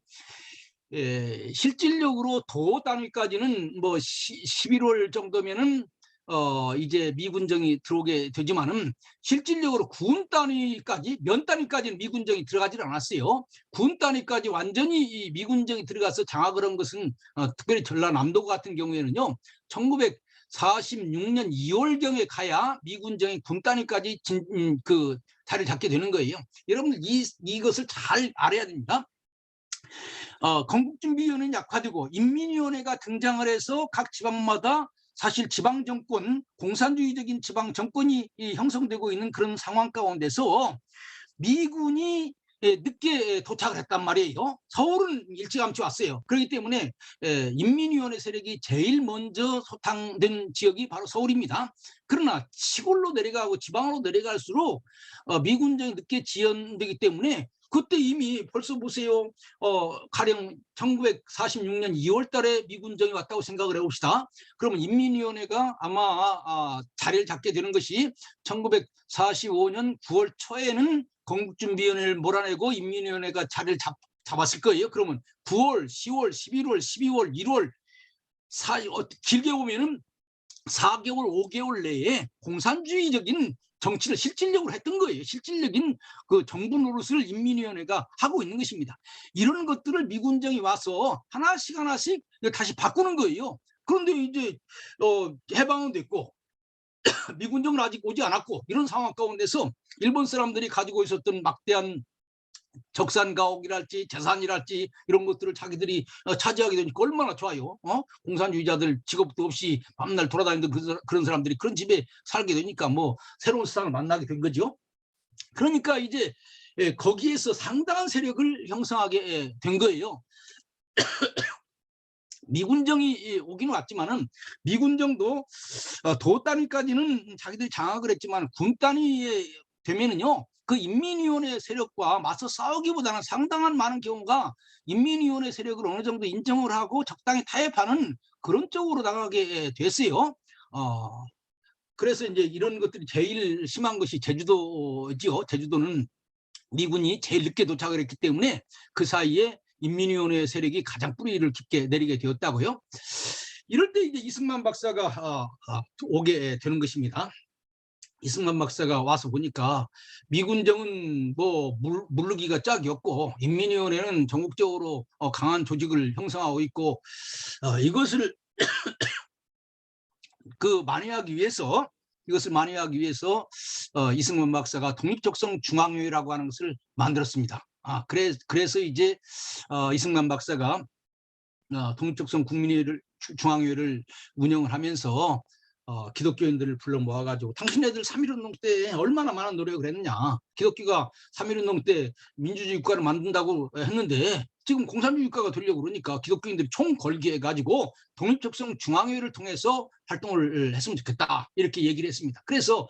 실질적으로 도 단위까지는 뭐 11월 정도면은 이제 미군정이 들어오게 되지만은 실질적으로 군 단위까지, 면 단위까지는 미군정이 들어가질 않았어요. 군 단위까지 완전히 이 미군정이 들어가서 장악을 한 것은 특별히 전라남도 같은 경우에는요, 1946년 2월경에 가야 미군정이 군 단위까지 그 자리를 잡게 되는 거예요. 여러분들 이것을 잘 알아야 됩니다. 건국준비위원회는 약화되고 인민위원회가 등장을 해서 각 지방마다 사실 지방정권, 공산주의적인 지방정권이 형성되고 있는 그런 상황 가운데서 미군이 늦게 도착을 했단 말이에요. 서울은 일찌감치 왔어요. 그렇기 때문에 인민위원회 세력이 제일 먼저 소탕된 지역이 바로 서울입니다. 그러나 시골로 내려가고 지방으로 내려갈수록 미군정이 늦게 지연되기 때문에 그때 이미 벌써 보세요. 가령 1946년 2월 달에 미군정이 왔다고 생각을 해봅시다. 그러면 인민위원회가 아마 자리를 잡게 되는 것이 1945년 9월 초에는 건국준비위원회를 몰아내고 인민위원회가 자리를 잡았을 거예요. 그러면 9월, 10월, 11월, 12월, 1월, 길게 보면은 4개월, 5개월 내에 공산주의적인 정치를 실질적으로 했던 거예요. 실질적인 그 정부 노릇을 인민위원회가 하고 있는 것입니다. 이런 것들을 미군정이 와서 하나씩 다시 바꾸는 거예요. 그런데 이제 해방은 됐고 미군정은 아직 오지 않았고, 이런 상황 가운데서 일본 사람들이 가지고 있었던 막대한 적산 가옥이랄지 재산이랄지 이런 것들을 자기들이 차지하게 되니까 얼마나 좋아요. 공산주의자들 직업도 없이 밤날 돌아다니던 그런 사람들이 그런 집에 살게 되니까 뭐 새로운 세상을 만나게 된 거죠. 그러니까 이제 거기에서 상당한 세력을 형성하게 된 거예요. 미군정이 오기는 왔지만은 미군정도 도 단위까지는 자기들이 장악을 했지만 군 단위에 되면은요, 그 인민위원회 세력과 맞서 싸우기보다는 상당한 많은 경우가 인민위원회 세력을 어느 정도 인정을 하고 적당히 타협하는 그런 쪽으로 나가게 됐어요. 그래서 이제 이런 것들이 제일 심한 것이 제주도지요. 제주도는 미군이 제일 늦게 도착을 했기 때문에 그 사이에 인민위원회 세력이 가장 뿌리를 깊게 내리게 되었다고요. 이럴 때 이제 이승만 박사가 오게 되는 것입니다. 이승만 박사가 와서 보니까 미군정은 뭐 물르기가 짝이었고 인민위원회는 전국적으로 강한 조직을 형성하고 있고, 이것을 만회하기 위해서 이승만 박사가 독립적성중앙회라고 하는 것을 만들었습니다. 그래서 이제 이승만 박사가 독립적성 국민회를 중앙회를 운영을 하면서 기독교인들을 불러 모아가지고, 당신네들 3.1운동 때 얼마나 많은 노력을 했느냐, 기독교가 3.1운동 때 민주주의 국가를 만든다고 했는데 지금 공산주의 국가가 되려고 그러니까 기독교인들이 총 걸게 해가지고 독립적성 중앙회를 통해서 활동을 했으면 좋겠다, 이렇게 얘기를 했습니다. 그래서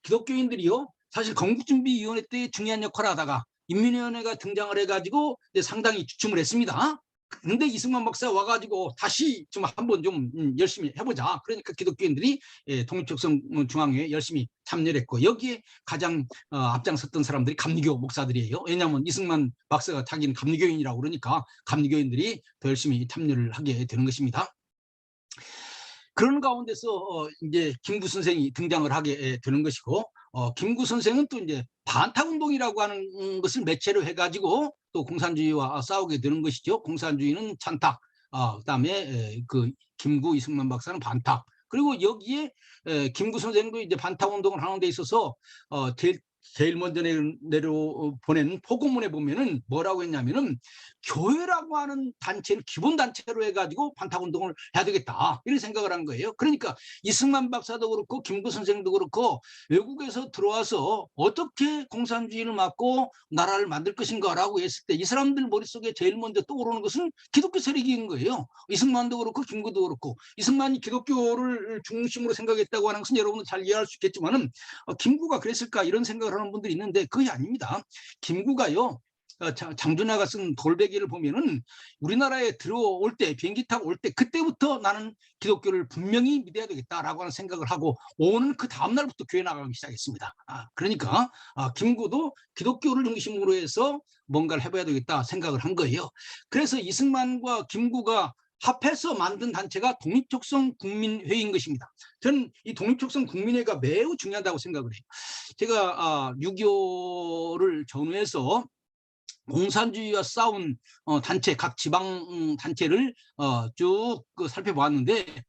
기독교인들이요, 사실 건국준비위원회 때 중요한 역할을 하다가 인민위원회가 등장을 해가지고 상당히 주춤을 했습니다. 근데 이승만 박사 와가지고 다시 좀 한번 좀 열심히 해보자. 그러니까 기독교인들이 독립적성 중앙회에 열심히 참여를 했고, 여기에 가장 앞장섰던 사람들이 감리교 목사들이에요. 왜냐하면 이승만 박사가 자기는 감리교인이라고 그러니까 감리교인들이 더 열심히 참여를 하게 되는 것입니다. 그런 가운데서 이제 김구 선생이 등장을 하게 되는 것이고, 김구 선생은 또 이제 반탁운동이라고 하는 것을 매체로 해가지고 또 공산주의와 싸우게 되는 것이죠. 공산주의는 찬탁, 그다음에 그 김구 이승만 박사는 반탁. 그리고 여기에 김구 선생도 이제 반탁운동을 하는 데 있어서 제일 먼저 내려보낸 포고문에 보면은 뭐라고 했냐면은 교회라고 하는 단체를 기본 단체로 해가지고 반탁운동을 해야 되겠다 이런 생각을 한 거예요. 그러니까 이승만 박사도 그렇고 김구 선생도 그렇고 외국에서 들어와서 어떻게 공산주의를 막고 나라를 만들 것인가라고 했을 때 이 사람들 머릿속에 제일 먼저 떠오르는 것은 기독교 세력인 거예요. 이승만도 그렇고 김구도 그렇고, 이승만이 기독교를 중심으로 생각했다고 하는 것은 여러분은 잘 이해할 수 있겠지만은 김구가 그랬을까 이런 생각을 하는 분들이 있는데 그게 아닙니다. 김구가요, 장준하가 쓴 돌베개를 보면은 우리나라에 들어올 때, 비행기 타고 올 때 그때부터 나는 기독교를 분명히 믿어야 되겠다라고 하는 생각을 하고 오는 그 다음 날부터 교회 나가기 시작했습니다. 그러니까 김구도 기독교를 중심으로 해서 뭔가를 해봐야 되겠다 생각을 한 거예요. 그래서 이승만과 김구가 합해서 만든 단체가 독립적성 국민회의인 것입니다. 저는 이 독립적성 국민회의가 매우 중요하다고 생각을 해요. 제가 6.25를 전후해서 공산주의와 싸운 단체, 각 지방 단체를 쭉 살펴보았는데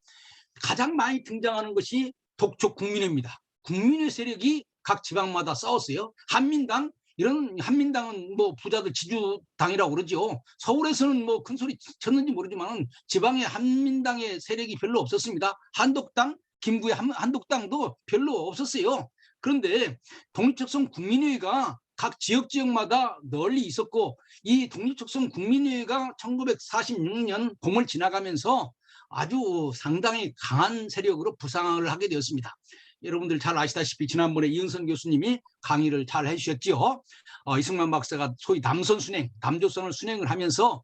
가장 많이 등장하는 것이 독촉 국민회입니다. 국민회 세력이 각 지방마다 싸웠어요. 한민당, 이런 한민당은 뭐 부자들 지주당이라고 그러죠. 서울에서는 뭐 큰 소리 쳤는지 모르지만 지방에 한민당의 세력이 별로 없었습니다. 한독당, 김구의 한독당도 별로 없었어요. 그런데 독립적성 국민회의가 각 지역마다 널리 있었고, 이 독립적성 국민회의가 1946년 봄을 지나가면서 아주 상당히 강한 세력으로 부상을 하게 되었습니다. 여러분들 잘 아시다시피 지난번에 이은선 교수님이 강의를 잘 해주셨죠. 이승만 박사가 소위 남선 순행, 남조선을 순행을 하면서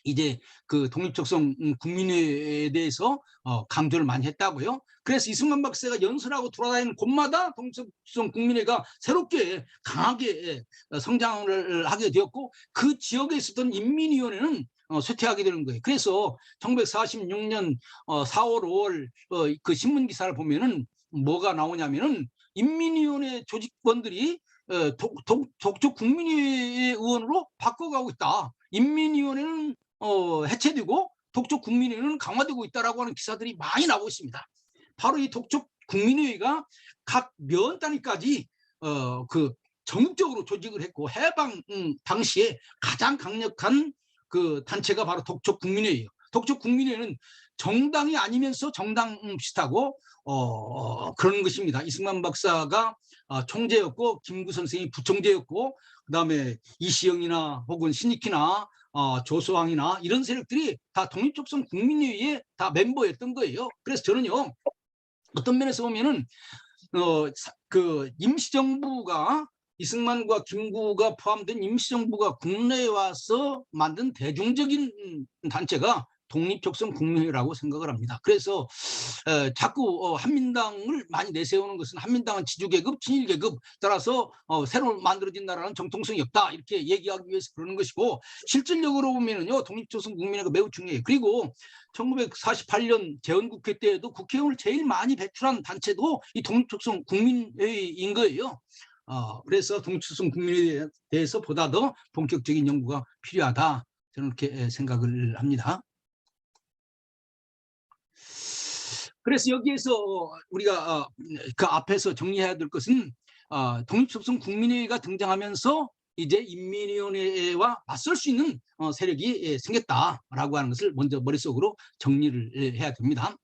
이제 그 독립적성 국민회에 대해서 강조를 많이 했다고요. 그래서 이승만 박사가 연설하고 돌아다니는 곳마다 독립적성 국민회가 새롭게 강하게 성장을 하게 되었고, 그 지역에 있었던 인민위원회는 쇠퇴하게 되는 거예요. 그래서 1946년 4월, 5월 그 신문 기사를 보면은 뭐가 나오냐면은 인민위원회 조직원들이 독촉 국민회의 의원으로 바꿔가고 있다. 인민위원회는 해체되고 독촉 국민회의는 강화되고 있다라고 하는 기사들이 많이 나오고 있습니다. 바로 이 독촉 국민회의가 각 면 단위까지 그 전국적으로 조직을 했고, 해방 당시에 가장 강력한 그 단체가 바로 독촉 국민회의예요. 독촉 국민회의는 정당이 아니면서 정당 비슷하고 그런 것입니다. 이승만 박사가 총재였고 김구 선생이 부총재였고, 그다음에 이시영이나 혹은 신익희나 조소왕이나 이런 세력들이 다 독립적성 국민회의에 다 멤버였던 거예요. 그래서 저는요, 어떤 면에서 보면은 그 임시정부가, 이승만과 김구가 포함된 임시정부가 국내에 와서 만든 대중적인 단체가 독립적성 국민회의라고 생각을 합니다. 그래서 자꾸 한민당을 많이 내세우는 것은 한민당은 지주계급, 친일계급 따라서 새로 만들어진 나라는 정통성이 없다 이렇게 얘기하기 위해서 그러는 것이고, 실질적으로 보면은요 독립적성 국민회의가 매우 중요해요. 그리고 1948년 재헌국회 때에도 국회의원을 제일 많이 배출한 단체도 이 독립적성 국민회의인 거예요. 그래서 독립적성 국민회의에 대해서 보다 더 본격적인 연구가 필요하다, 저는 그렇게 생각을 합니다. 그래서 여기에서 우리가 그 앞에서 정리해야 될 것은 독립적성 국민회의가 등장하면서 이제 인민위원회와 맞설 수 있는 세력이 생겼다라고 하는 것을 먼저 머릿속으로 정리를 해야 됩니다.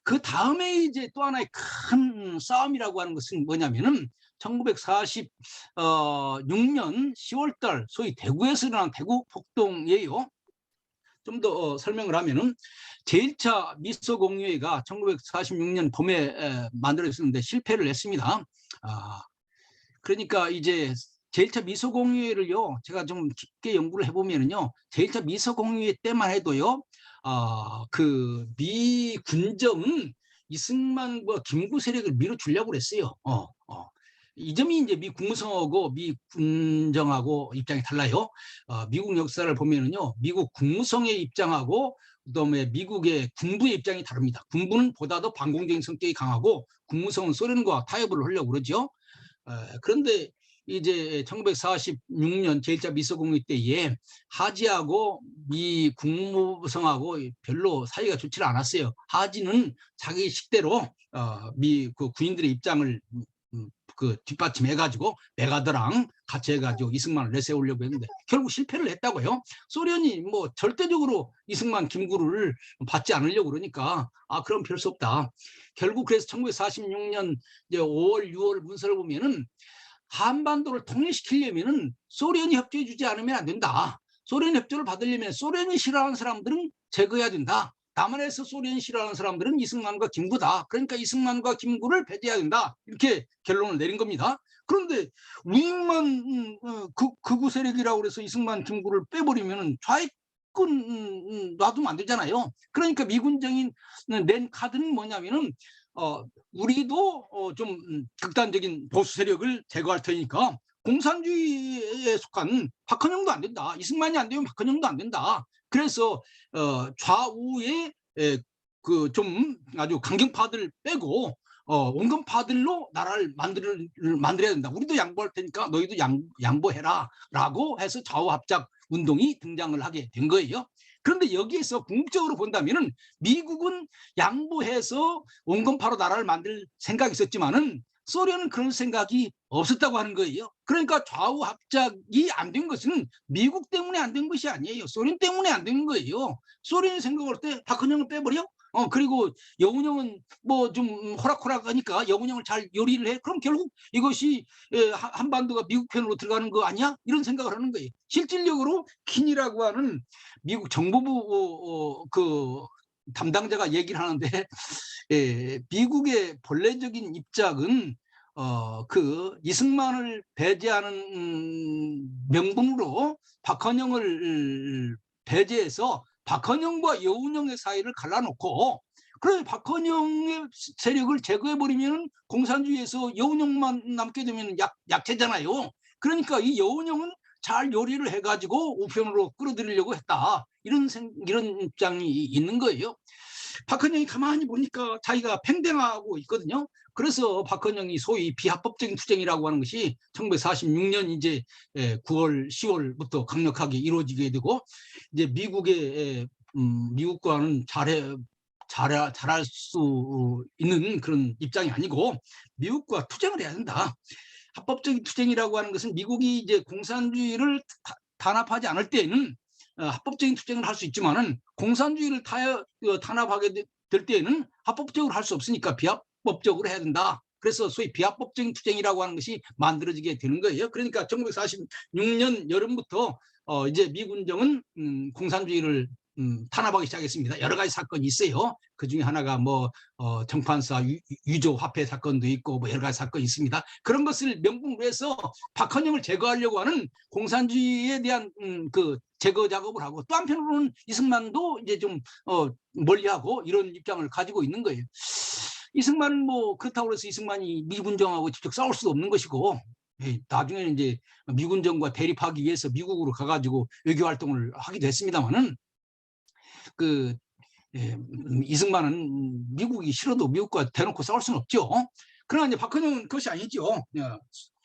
그 다음에 이제 또 하나의 큰 싸움이라고 하는 것은 뭐냐면은 1946년 10월달 소위 대구에서 일어난 대구 폭동이에요. 좀 더 설명을 하면은 제1차 미소공유회가 1946년 봄에 만들어졌는데 실패를 했습니다. 그러니까 이제 제1차 미소공유회를요, 제가 좀 깊게 연구를 해보면은요, 제1차 미소공유회 때만 해도요, 그 미군정은 이승만과 김구 세력을 밀어주려고 그랬어요. 이 점이 이제 미 국무성하고 미 군정하고 입장이 달라요. 미국 역사를 보면은요, 미국 국무성의 입장하고 그다음에 미국의 군부의 입장이 다릅니다. 군부는 보다 더 반공적인 성격이 강하고 국무성은 소련과 타협을 하려고 그러죠. 그런데 이제 1946년 제1차 미소공유 때에 하지하고 미 국무성하고 별로 사이가 좋지 않았어요. 하지는 자기 식대로 미 그 군인들의 입장을 그 뒷받침해가지고 메가더랑 같이 해가지고 이승만을 내세우려고 했는데 결국 실패를 했다고요. 소련이 뭐 절대적으로 이승만, 김구를 받지 않으려고 그러니까 그럼 별 수 없다. 결국 그래서 1946년 이제 5월, 6월 문서를 보면은 한반도를 통일시키려면은 소련이 협조해주지 않으면 안 된다. 소련 협조를 받으려면 소련이 싫어하는 사람들은 제거해야 된다. 남한에서 소련이 싫어하는 사람들은 이승만과 김구다. 그러니까 이승만과 김구를 배제해야 된다. 이렇게 결론을 내린 겁니다. 그런데 우익만 극우 세력이라고 그래서 이승만, 김구를 빼버리면 좌익군 놔두면 안 되잖아요. 그러니까 미군정이 낸 카드는 뭐냐면은 우리도 좀 극단적인 보수 세력을 제거할 테니까 공산주의에 속한 박헌영도 안 된다. 이승만이 안 되면 박헌영도 안 된다. 그래서 좌우의 그 좀 아주 강경파들 빼고 온건파들로 나라를 만들어야 된다. 우리도 양보할 테니까 너희도 양보해라 라고 해서 좌우합작 운동이 등장을 하게 된 거예요. 그런데 여기에서 궁극적으로 본다면은 미국은 양보해서 온건파로 나라를 만들 생각이 있었지만은 소련은 그런 생각이 없었다고 하는 거예요. 그러니까 좌우 합작이 안 된 것은 미국 때문에 안 된 것이 아니에요. 소련 때문에 안 된 거예요. 소련이 생각할 때 박헌영을 빼버려? 그리고 여운형은 뭐 좀 호락호락하니까 여운형을 잘 요리를 해. 그럼 결국 이것이 한반도가 미국 편으로 들어가는 거 아니야? 이런 생각을 하는 거예요. 실질적으로 킨이라고 하는 미국 정보부 그 담당자가 얘기를 하는데 미국의 본래적인 입장은 그 이승만을 배제하는 명분으로 박헌영을 배제해서 박헌영과 여운형의 사이를 갈라놓고 그래 박헌영의 세력을 제거해버리면 공산주의에서 여운형만 남게 되면 약체잖아요. 그러니까 이 여운형은 잘 요리를 해가지고 우편으로 끌어들이려고 했다. 이런 입장이 있는 거예요. 박헌영이 가만히 보니까 자기가 팽팽하고 있거든요. 그래서 박헌영이 소위 비합법적인 투쟁이라고 하는 것이 1946년 이제 9월, 10월부터 강력하게 이루어지게 되고 이제 미국과는 잘할 수 있는 그런 입장이 아니고 미국과 투쟁을 해야 된다. 합법적인 투쟁이라고 하는 것은 미국이 이제 공산주의를 단합하지 않을 때에는 합법적인 투쟁을 할 수 있지만은 공산주의를 탄압하게 될 때에는 합법적으로 할 수 없으니까 비합법적으로 해야 된다. 그래서 소위 비합법적인 투쟁이라고 하는 것이 만들어지게 되는 거예요. 그러니까 1946년 여름부터 이제 미군정은 공산주의를 탄압하기 시작했습니다. 여러 가지 사건이 있어요. 그 중에 하나가 뭐 정판사 유조 화폐 사건도 있고 뭐 여러 가지 사건이 있습니다. 그런 것을 명분으로 해서 박헌영을 제거하려고 하는 공산주의에 대한 그 제거 작업을 하고 또 한편으로는 이승만도 이제 좀 멀리하고 이런 입장을 가지고 있는 거예요. 이승만은 뭐 그렇다고 해서 이승만이 미군정하고 직접 싸울 수도 없는 것이고 나중에는 이제 미군정과 대립하기 위해서 미국으로 가가지고 외교 활동을 하기도 했습니다만은 그 이승만은 미국이 싫어도 미국과 대놓고 싸울 수는 없죠. 그러나 이제 박헌영은 그것이 아니죠.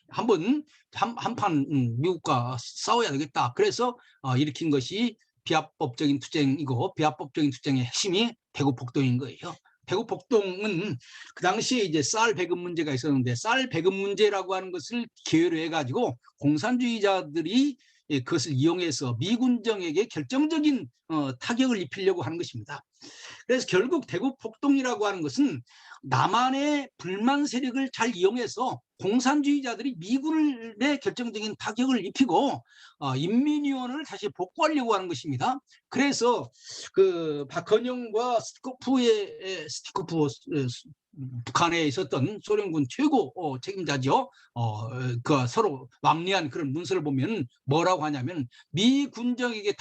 한판 미국과 싸워야 되겠다. 그래서 일으킨 것이 비합법적인 투쟁이고 비합법적인 투쟁의 핵심이 대구폭동인 거예요. 대구폭동은 그 당시에 이제 쌀 배급 문제가 있었는데 쌀 배급 문제라고 하는 것을 기회로 해가지고 공산주의자들이 그것을 이용해서 미군정에게 결정적인 타격을 입히려고 하는 것입니다. 그래서 결국 대구폭동이라고 하는 것은 남한의 불만 세력을 잘 이용해서 공산주의자들이 미군에 결정적인 타격을 입히고 인민위원회를 다시 복구하려고 하는 것입니다. 그래서 그 박헌영과 스티코프 북한에 있었던 소련군 최고 책임자죠. 그 서로 왕래한 그런 문서를 보면 뭐라고 하냐면 미 군정에게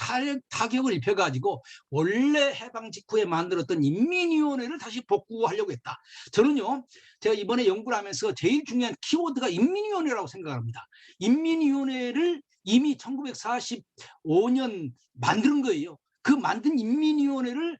타격을 입혀가지고 원래 해방 직후에 만들었던 인민위원회를 다시 복구하려고 했다. 저는요, 제가 이번에 연구를 하면서 제일 중요한 키워드가 인민위원회라고 생각합니다. 인민위원회를 이미 1945년 만든 거예요. 그 만든 인민위원회를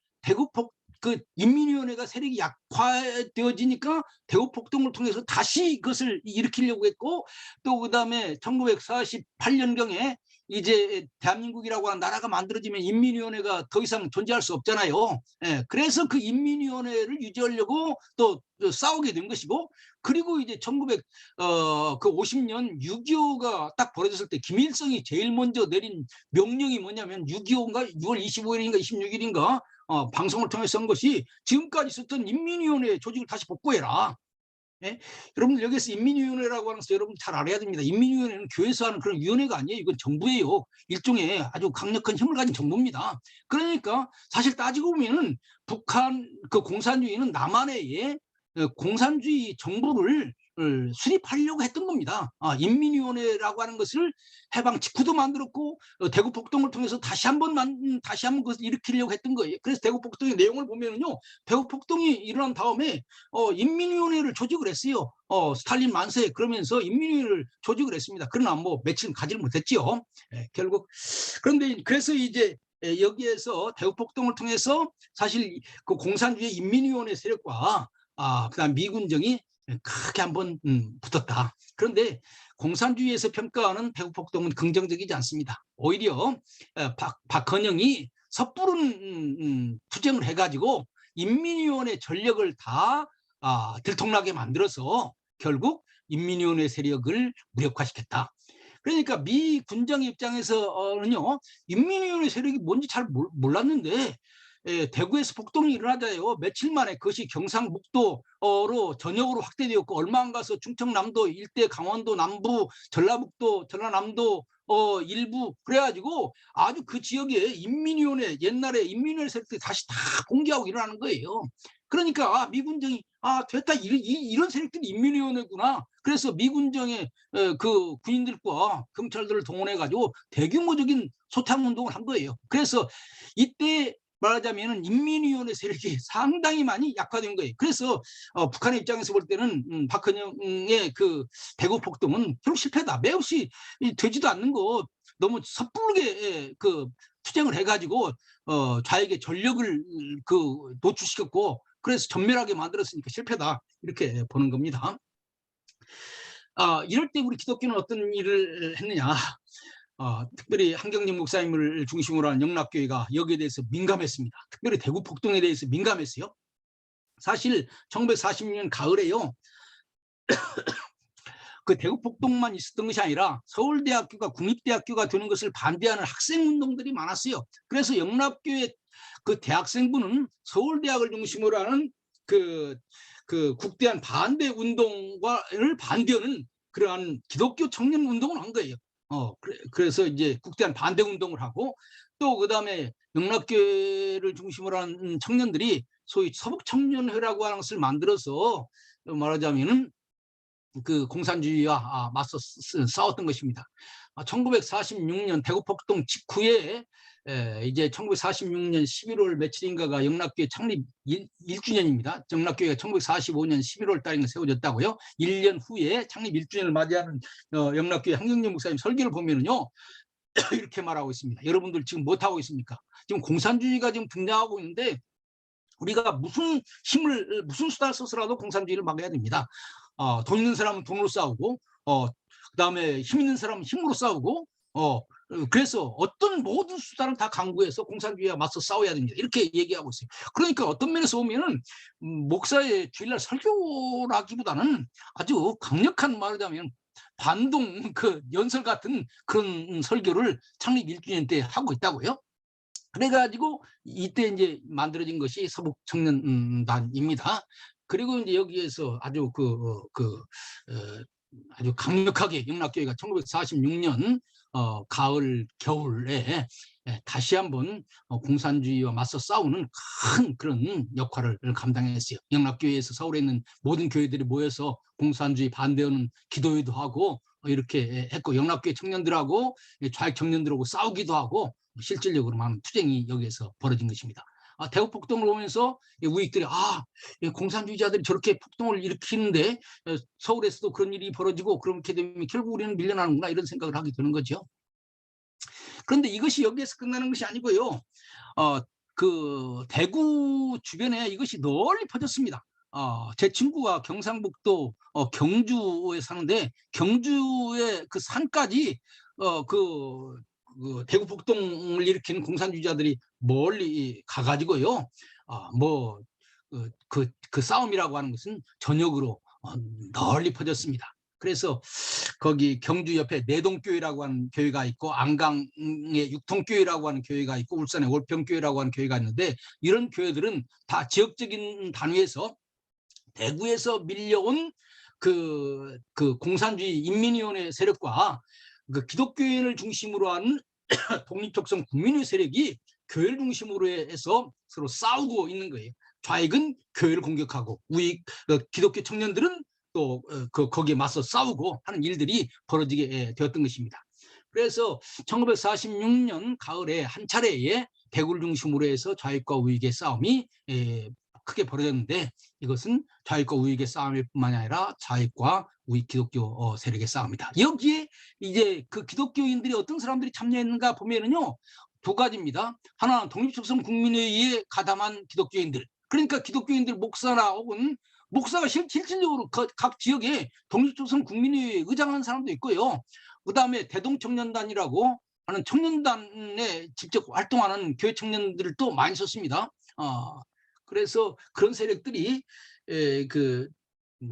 그 인민위원회가 세력이 약화되어지니까 대우폭동을 통해서 다시 그것을 일으키려고 했고, 또 그다음에 1948년경에 이제 대한민국이라고 하는 나라가 만들어지면 인민위원회가 더 이상 존재할 수 없잖아요. 예, 그래서 그 인민위원회를 유지하려고 또 싸우게 된 것이고, 그리고 이제 1950년 6.25가 딱 벌어졌을 때 김일성이 제일 먼저 내린 명령이 뭐냐면 6.25인가 6월 25일인가 26일인가 방송을 통해서 한 것이 지금까지 있었던 인민위원회 조직을 다시 복구해라. 예? 여러분 여기서 인민위원회라고 하는 것을 여러분 잘 알아야 됩니다. 인민위원회는 교회에서 하는 그런 위원회가 아니에요. 이건 정부예요. 일종의 아주 강력한 힘을 가진 정부입니다. 그러니까 사실 따지고 보면은 북한 그 공산주의는 남한의 공산주의 정부를 수립하려고 했던 겁니다. 인민위원회라고 하는 것을 해방 직후도 만들었고 대구폭동을 통해서 다시 한번 그것을 일으키려고 했던 거예요. 그래서 대구폭동의 내용을 보면은요, 대구폭동이 일어난 다음에 인민위원회를 조직을 했어요. 스탈린 만세 그러면서 인민위원회를 조직을 했습니다. 그러나 뭐 며칠 가지를 못했지요. 결국 그런데 그래서 이제 여기에서 대구폭동을 통해서 사실 그 공산주의 인민위원회 세력과 그다음 미군정이 크게 한번 붙었다. 그런데 공산주의에서 평가하는 대구폭동은 긍정적이지 않습니다. 오히려 박헌영이 섣부른 투쟁을 해가지고 인민위원회 전력을 다 들통나게 만들어서 결국 인민위원회 세력을 무력화시켰다. 그러니까 미 군정 입장에서는요, 인민위원회 세력이 뭔지 잘 몰랐는데 대구에서 폭동이 일어나자요, 며칠 만에 그것이 경상북도로 전역으로 확대되었고, 얼마 안 가서 충청남도 일대, 강원도 남부, 전라북도, 전라남도 일부, 그래가지고 아주 그 지역에 인민위원회, 옛날에 인민위원회 세력들이 다시 다 공개하고 일어나는 거예요. 그러니까 미군정이 됐다, 이런 세력들이 인민위원회구나. 그래서 미군정의 그 군인들과 경찰들을 동원해가지고 대규모적인 소탕운동을 한 거예요. 그래서 이때 말하자면 인민위원회 세력이 상당히 많이 약화된 거예요. 그래서 북한의 입장에서 볼 때는 박헌영의 그 대구폭동은 결국 실패다. 매없이 되지도 않는 거 너무 섣부르게 그 투쟁을 해가지고 좌에게 전력을 그 노출시켰고, 그래서 전멸하게 만들었으니까 실패다, 이렇게 보는 겁니다. 이럴 때 우리 기독교는 어떤 일을 했느냐? 특별히 한경림 목사님을 중심으로 한 영락교회가 여기에 대해서 민감했습니다. 특별히 대구폭동에 대해서 민감했어요. 사실 1946년 가을에요, 그 대구폭동만 있었던 것이 아니라 서울대학교가 국립대학교가 되는 것을 반대하는 학생운동들이 많았어요. 그래서 영락교회 그 대학생부는 서울대학을 중심으로 하는 그 국대한 반대 운동을 반대하는 그러한 기독교 청년 운동을 한 거예요. 그래서 이제 국대한 반대 운동을 하고, 또 그다음에 영락교회를 중심으로 한 청년들이 소위 서북청년회라고 하는 것을 만들어서 말하자면은 그 공산주의와 맞서 싸웠던 것입니다. 1946년 대구폭동 직후에 이제 1946년 11월 며칠인가가 영락교회 창립 1주년입니다. 영락교회가 1945년 11월 달인가 세워졌다고요. 1년 후에 창립 1주년을 맞이하는 영락교회 한경림 목사님 설교를 보면은요, 이렇게 말하고 있습니다. 여러분들 지금 못하고 있습니까? 지금 공산주의가 지금 등장하고 있는데 우리가 무슨 수단을 써서라도 공산주의를 막아야 됩니다. 돈 있는 사람은 돈으로 싸우고, 그다음에 힘 있는 사람은 힘으로 싸우고, 그래서 어떤 모든 수단을 다 강구해서 공산주의와 맞서 싸워야 됩니다. 이렇게 얘기하고 있어요. 그러니까 어떤 면에서 보면은 목사의 주일날 설교라기보다는 아주 강력한, 말하자면 반동 그 연설 같은 그런 설교를 창립 1주년 때 하고 있다고요. 그래가지고 이때 이제 만들어진 것이 서북청년단입니다. 그리고 이제 여기에서 아주 아주 강력하게 영락교회가 1946년 가을 겨울에 다시 한번 공산주의와 맞서 싸우는 큰 그런 역할을 감당했어요. 영락교회에서 서울에 있는 모든 교회들이 모여서 공산주의 반대하는 기도회도 하고 이렇게 했고, 영락교회 청년들하고 좌익 청년들하고 싸우기도 하고 실질적으로 많은 투쟁이 여기에서 벌어진 것입니다. 대구 폭동을 보면서 우익들이 공산주의자들이 저렇게 폭동을 일으키는데 서울에서도 그런 일이 벌어지고 그렇게 되면 결국 우리는 밀려나는구나, 이런 생각을 하게 되는 거죠. 그런데 이것이 여기에서 끝나는 것이 아니고요. 그 대구 주변에 이것이 널리 퍼졌습니다. 제 친구가 경상북도 경주에 사는데 경주의 그 산까지 그 대구 폭동을 일으키는 공산주의자들이 멀리 가가지고요. 그 싸움이라고 하는 것은 전역으로 널리 퍼졌습니다. 그래서 거기 경주 옆에 내동교회라고 하는 교회가 있고, 안강에 육통교회라고 하는 교회가 있고, 울산에 월평교회라고 하는 교회가 있는데, 이런 교회들은 다 지역적인 단위에서 대구에서 밀려온 그 공산주의 인민위원회 세력과 그 기독교인을 중심으로 하는 독립적성 국민의 세력이 교회를 중심으로 해서 서로 싸우고 있는 거예요. 좌익은 교회를 공격하고 우익 기독교 청년들은 또 거기에 맞서 싸우고 하는 일들이 벌어지게 되었던 것입니다. 그래서 1946년 가을에 한 차례에 대구를 중심으로 해서 좌익과 우익의 싸움이 크게 벌어졌는데, 이것은 좌익과 우익의 싸움일 뿐만이 아니라 좌익과 우익 기독교 세력의 싸움이다. 여기에 이제 그 기독교인들이 어떤 사람들이 참여했는가 보면은요, 두 가지입니다. 하나는 독립적성 국민회의에 가담한 기독교인들, 그러니까 기독교인들 목사나 혹은 목사가 실질적으로 각 지역에 독립적성 국민회의에 의장하는 사람도 있고요. 그 다음에 대동청년단이라고 하는 청년단에 직접 활동하는 교회 청년들도 많이 썼습니다. 그래서 그런 세력들이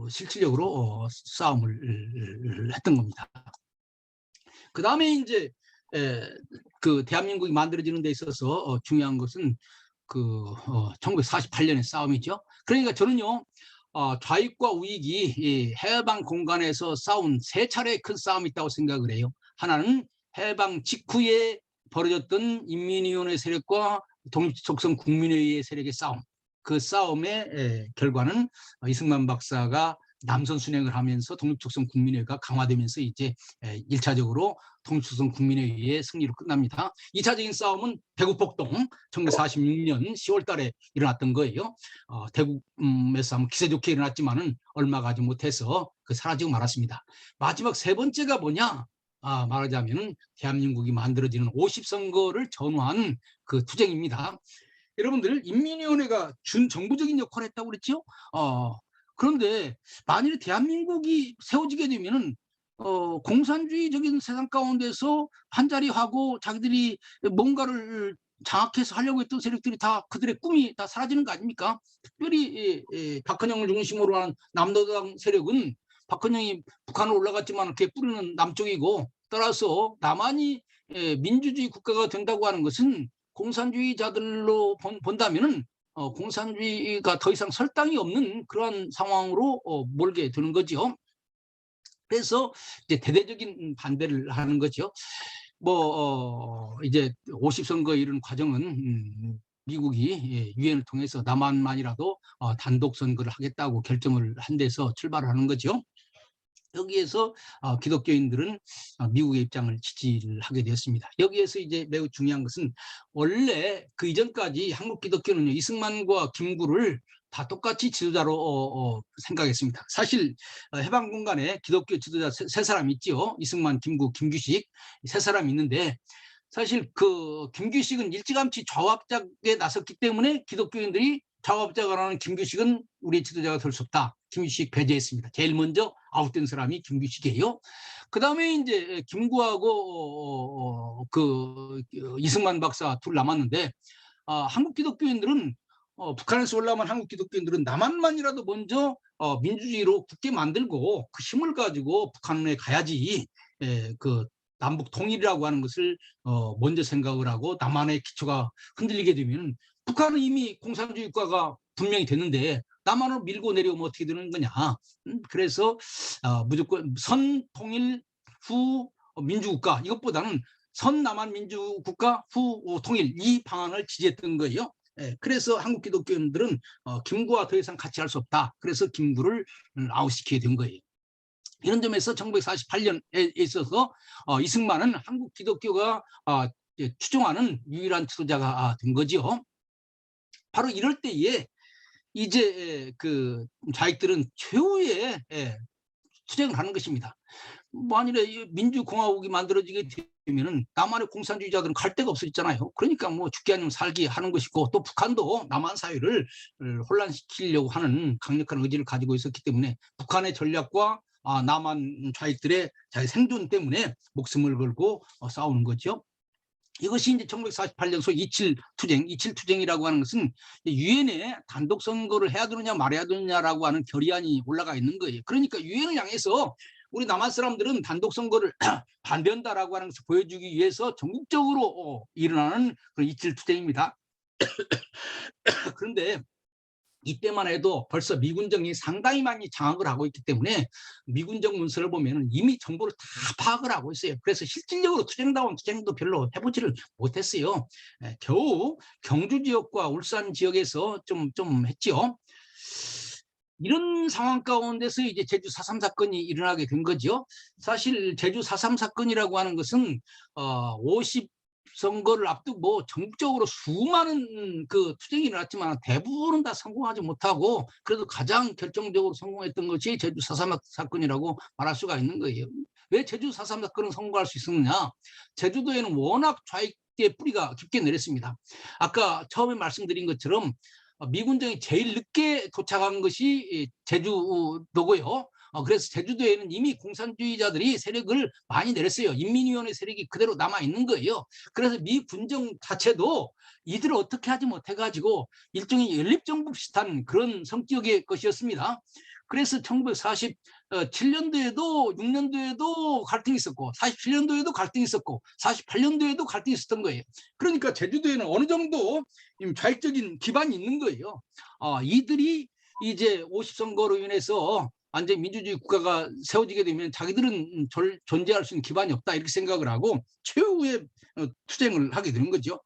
실질적으로 싸움을 했던 겁니다. 그 다음에 이제 그 대한민국이 만들어지는 데 있어서 중요한 것은 그 1948년의 싸움이죠. 그러니까 저는요, 좌익과 우익이 해방 공간에서 싸운 세 차례 큰 싸움이 있다고 생각을 해요. 하나는 해방 직후에 벌어졌던 인민위원회 세력과 독립적성 국민회의의 세력의 싸움. 그 싸움의 결과는 이승만 박사가 남선 순행을 하면서 독립적성 국민회의가 강화되면서 이제 1차적으로 독립적성 국민회의의 승리로 끝납니다. 2차적인 싸움은 대구 폭동, 1946년 10월 달에 일어났던 거예요. 대구에서 한번 기세 좋게 일어났지만은 얼마 가지 못해서 사라지고 말았습니다. 마지막 세 번째가 뭐냐? 말하자면 대한민국이 만들어지는 50선거를 전후한 그 투쟁입니다. 여러분들, 인민위원회가 준정부적인 역할을 했다고 그랬죠? 그런데 만일 대한민국이 세워지게 되면은 공산주의적인 세상 가운데서 한자리 하고 자기들이 뭔가를 장악해서 하려고 했던 세력들이 다 그들의 꿈이 다 사라지는 거 아닙니까? 특별히 박헌영을 중심으로 하는 남노당 세력은 박헌영이 북한으로 올라갔지만 그게 뿌리는 남쪽이고, 따라서 남한이 민주주의 국가가 된다고 하는 것은 공산주의자들로 본다면은 공산주의가 더 이상 설당이 없는 그러한 상황으로 몰게 되는 거죠. 그래서 이제 대대적인 반대를 하는 거죠. 이제 50선거 이런 과정은 미국이 유엔을 통해서 남한만이라도 단독 선거를 하겠다고 결정을 한 데서 출발하는 거죠. 여기에서 기독교인들은 미국의 입장을 지지를 하게 되었습니다. 여기에서 이제 매우 중요한 것은, 원래 그 이전까지 한국 기독교는요, 이승만과 김구를 다 똑같이 지도자로 생각했습니다. 사실 해방 공간에 기독교 지도자 세 사람 있죠. 이승만, 김구, 김규식 세 사람이 있는데, 사실 그 김규식은 일찌감치 좌우합작에 나섰기 때문에 기독교인들이 좌우합작을 하는 김규식은 우리 지도자가 될 수 없다, 김규식 배제했습니다. 제일 먼저 아웃된 사람이 김규식이에요. 그 다음에 이제 김구하고 이승만 박사 둘 남았는데, 한국 기독교인들은 북한에서 올라온 한국 기독교인들은 남한만이라도 먼저 민주주의로 굳게 만들고 그 힘을 가지고 북한에 가야지 그 남북 통일이라고 하는 것을 먼저 생각을 하고, 남한의 기초가 흔들리게 되면 북한은 이미 공산주의 국가가 분명히 됐는데 남한으로 밀고 내려오면 어떻게 되는 거냐. 그래서 무조건 선통일 후 민주국가, 이것보다는 선남한 민주국가 후 통일, 이 방안을 지지했던 거예요. 그래서 한국 기독교인들은 김구와 더 이상 같이 할 수 없다. 그래서 김구를 아웃시키게 된 거예요. 이런 점에서 1948년에 있어서 이승만은 한국 기독교가 추종하는 유일한 지도자가 된 거죠. 바로 이럴 때에 이제 그 좌익들은 최후의 투쟁을 하는 것입니다. 만일에 민주공화국이 만들어지게 되면은 남한의 공산주의자들은 갈 데가 없어졌잖아요. 그러니까 뭐 죽기 아니면 살기 하는 것이고, 또 북한도 남한 사회를 혼란시키려고 하는 강력한 의지를 가지고 있었기 때문에 북한의 전략과 남한 좌익들의 자기 생존 때문에 목숨을 걸고 싸우는 거죠. 이것이 이제 1948년 소위 이칠투쟁이라고 하는 것은 유엔에 단독 선거를 해야 되느냐 말아야 되느냐라고 하는 결의안이 올라가 있는 거예요. 그러니까 유엔을 향해서 우리 남한 사람들은 단독 선거를 반대한다라고 하는 것을 보여주기 위해서 전국적으로 일어나는 그런 이칠투쟁입니다. 그런데 이때만 해도 벌써 미군정이 상당히 많이 장악을 하고 있기 때문에 미군정 문서를 보면 이미 정보를 다 파악을 하고 있어요. 그래서 실질적으로 투쟁다운 투쟁도 별로 해보지를 못했어요. 겨우 경주 지역과 울산 지역에서 좀 했죠. 이런 상황 가운데서 이제 제주 4.3 사건이 일어나게 된 거죠. 사실 제주 4.3 사건이라고 하는 것은 50 선거를 앞두고 뭐 전국적으로 수많은 그 투쟁이 일어났지만 대부분은 다 성공하지 못하고, 그래도 가장 결정적으로 성공했던 것이 제주 4.3 사건이라고 말할 수가 있는 거예요. 왜 제주 4.3 사건은 성공할 수 있었느냐? 제주도에는 워낙 좌익의 뿌리가 깊게 내렸습니다. 아까 처음에 말씀드린 것처럼 미군정이 제일 늦게 도착한 것이 제주도고요. 그래서 제주도에는 이미 공산주의자들이 세력을 많이 내렸어요. 인민위원회 세력이 그대로 남아있는 거예요. 그래서 미 군정 자체도 이들을 어떻게 하지 못해가지고 일종의 연립정부 비슷한 그런 성격의 것이었습니다. 그래서 1947년도에도 6년도에도 갈등이 있었고, 47년도에도 갈등이 있었고, 48년도에도 갈등이 있었던 거예요. 그러니까 제주도에는 어느 정도 좌익적인 기반이 있는 거예요. 이들이 이제 50선거로 인해서 완전 민주주의 국가가 세워지게 되면 자기들은 존재할 수 있는 기반이 없다, 이렇게 생각을 하고 최후의 투쟁을 하게 되는 거죠.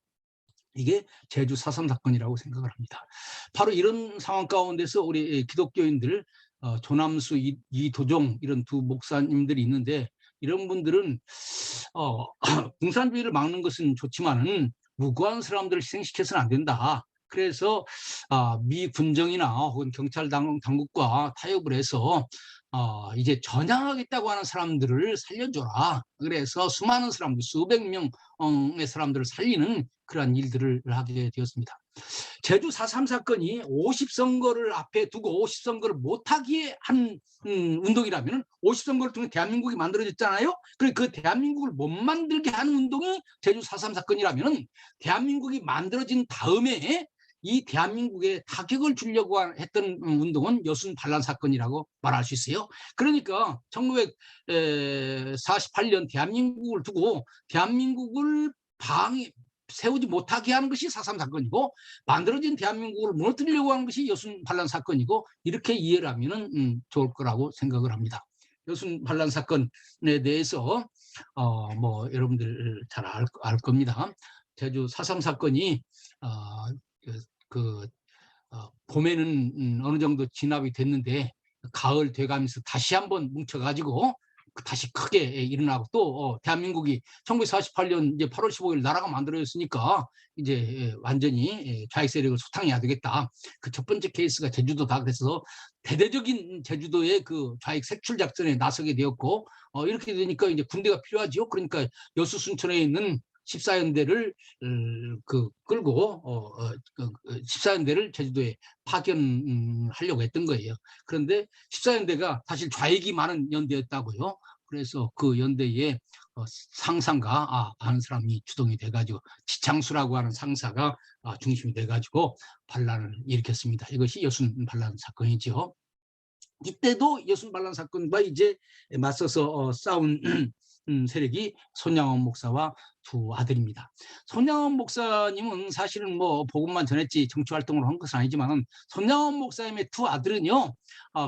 이게 제주 4.3 사건이라고 생각을 합니다. 바로 이런 상황 가운데서 우리 기독교인들 조남수, 이도종 이런 두 목사님들이 있는데, 이런 분들은 공산주의를 막는 것은 좋지만은 무고한 사람들을 희생시켜서는 안 된다. 그래서 미 군정이나 혹은 경찰 당국과 타협을 해서 이제 전향하겠다고 하는 사람들을 살려줘라. 그래서 수많은 사람들, 수백 명의 사람들을 살리는 그러한 일들을 하게 되었습니다. 제주 4.3 사건이 50선거를 앞에 두고 50선거를 못하게 한 운동이라면, 50선거를 통해 대한민국이 만들어졌잖아요. 그 대한민국을 못 만들게 하는 운동이 제주 4.3 사건이라면, 대한민국이 만들어진 다음에 이 대한민국에 타격을 주려고 했던 운동은 여순 반란 사건이라고 말할 수 있어요. 그러니까 1948년 대한민국을 두고 대한민국을 세우지 못하게 하는 것이 4.3 사건이고, 만들어진 대한민국을 무너뜨리려고 하는 것이 여순 반란 사건이고, 이렇게 이해를 하면 좋을 거라고 생각을 합니다. 여순 반란 사건에 대해서 뭐 여러분들 잘 알 겁니다. 제주 4.3 사건이 봄에는 어느 정도 진압이 됐는데, 가을 돼가면서 다시 한번 뭉쳐가지고 다시 크게 일어나고, 또 대한민국이 1948년 이제 8월 15일 나라가 만들어졌으니까 이제 완전히 좌익 세력을 소탕해야 되겠다. 그 첫 번째 케이스가 제주도다. 그래서 대대적인 제주도의 그 좌익 색출 작전에 나서게 되었고, 이렇게 되니까 이제 군대가 필요하죠. 그러니까 여수 순천에 있는 14연대를 끌고 14연대를 제주도에 파견하려고 했던 거예요. 그런데 14연대가 사실 좌익이 많은 연대였다고요. 그래서 그 연대에 상사가 아는 사람이 주동이 돼가지고, 지창수라고 하는 상사가 중심이 돼가지고 반란을 일으켰습니다. 이것이 여순 반란 사건이죠. 이때도 여순 반란 사건과 이제 맞서서 싸운 세력이 손양원 목사와 두 아들입니다. 손양원 목사님은 사실은 뭐 복음만 전했지 정치 활동을 한 것은 아니지만은 손양원 목사님의 두 아들은요,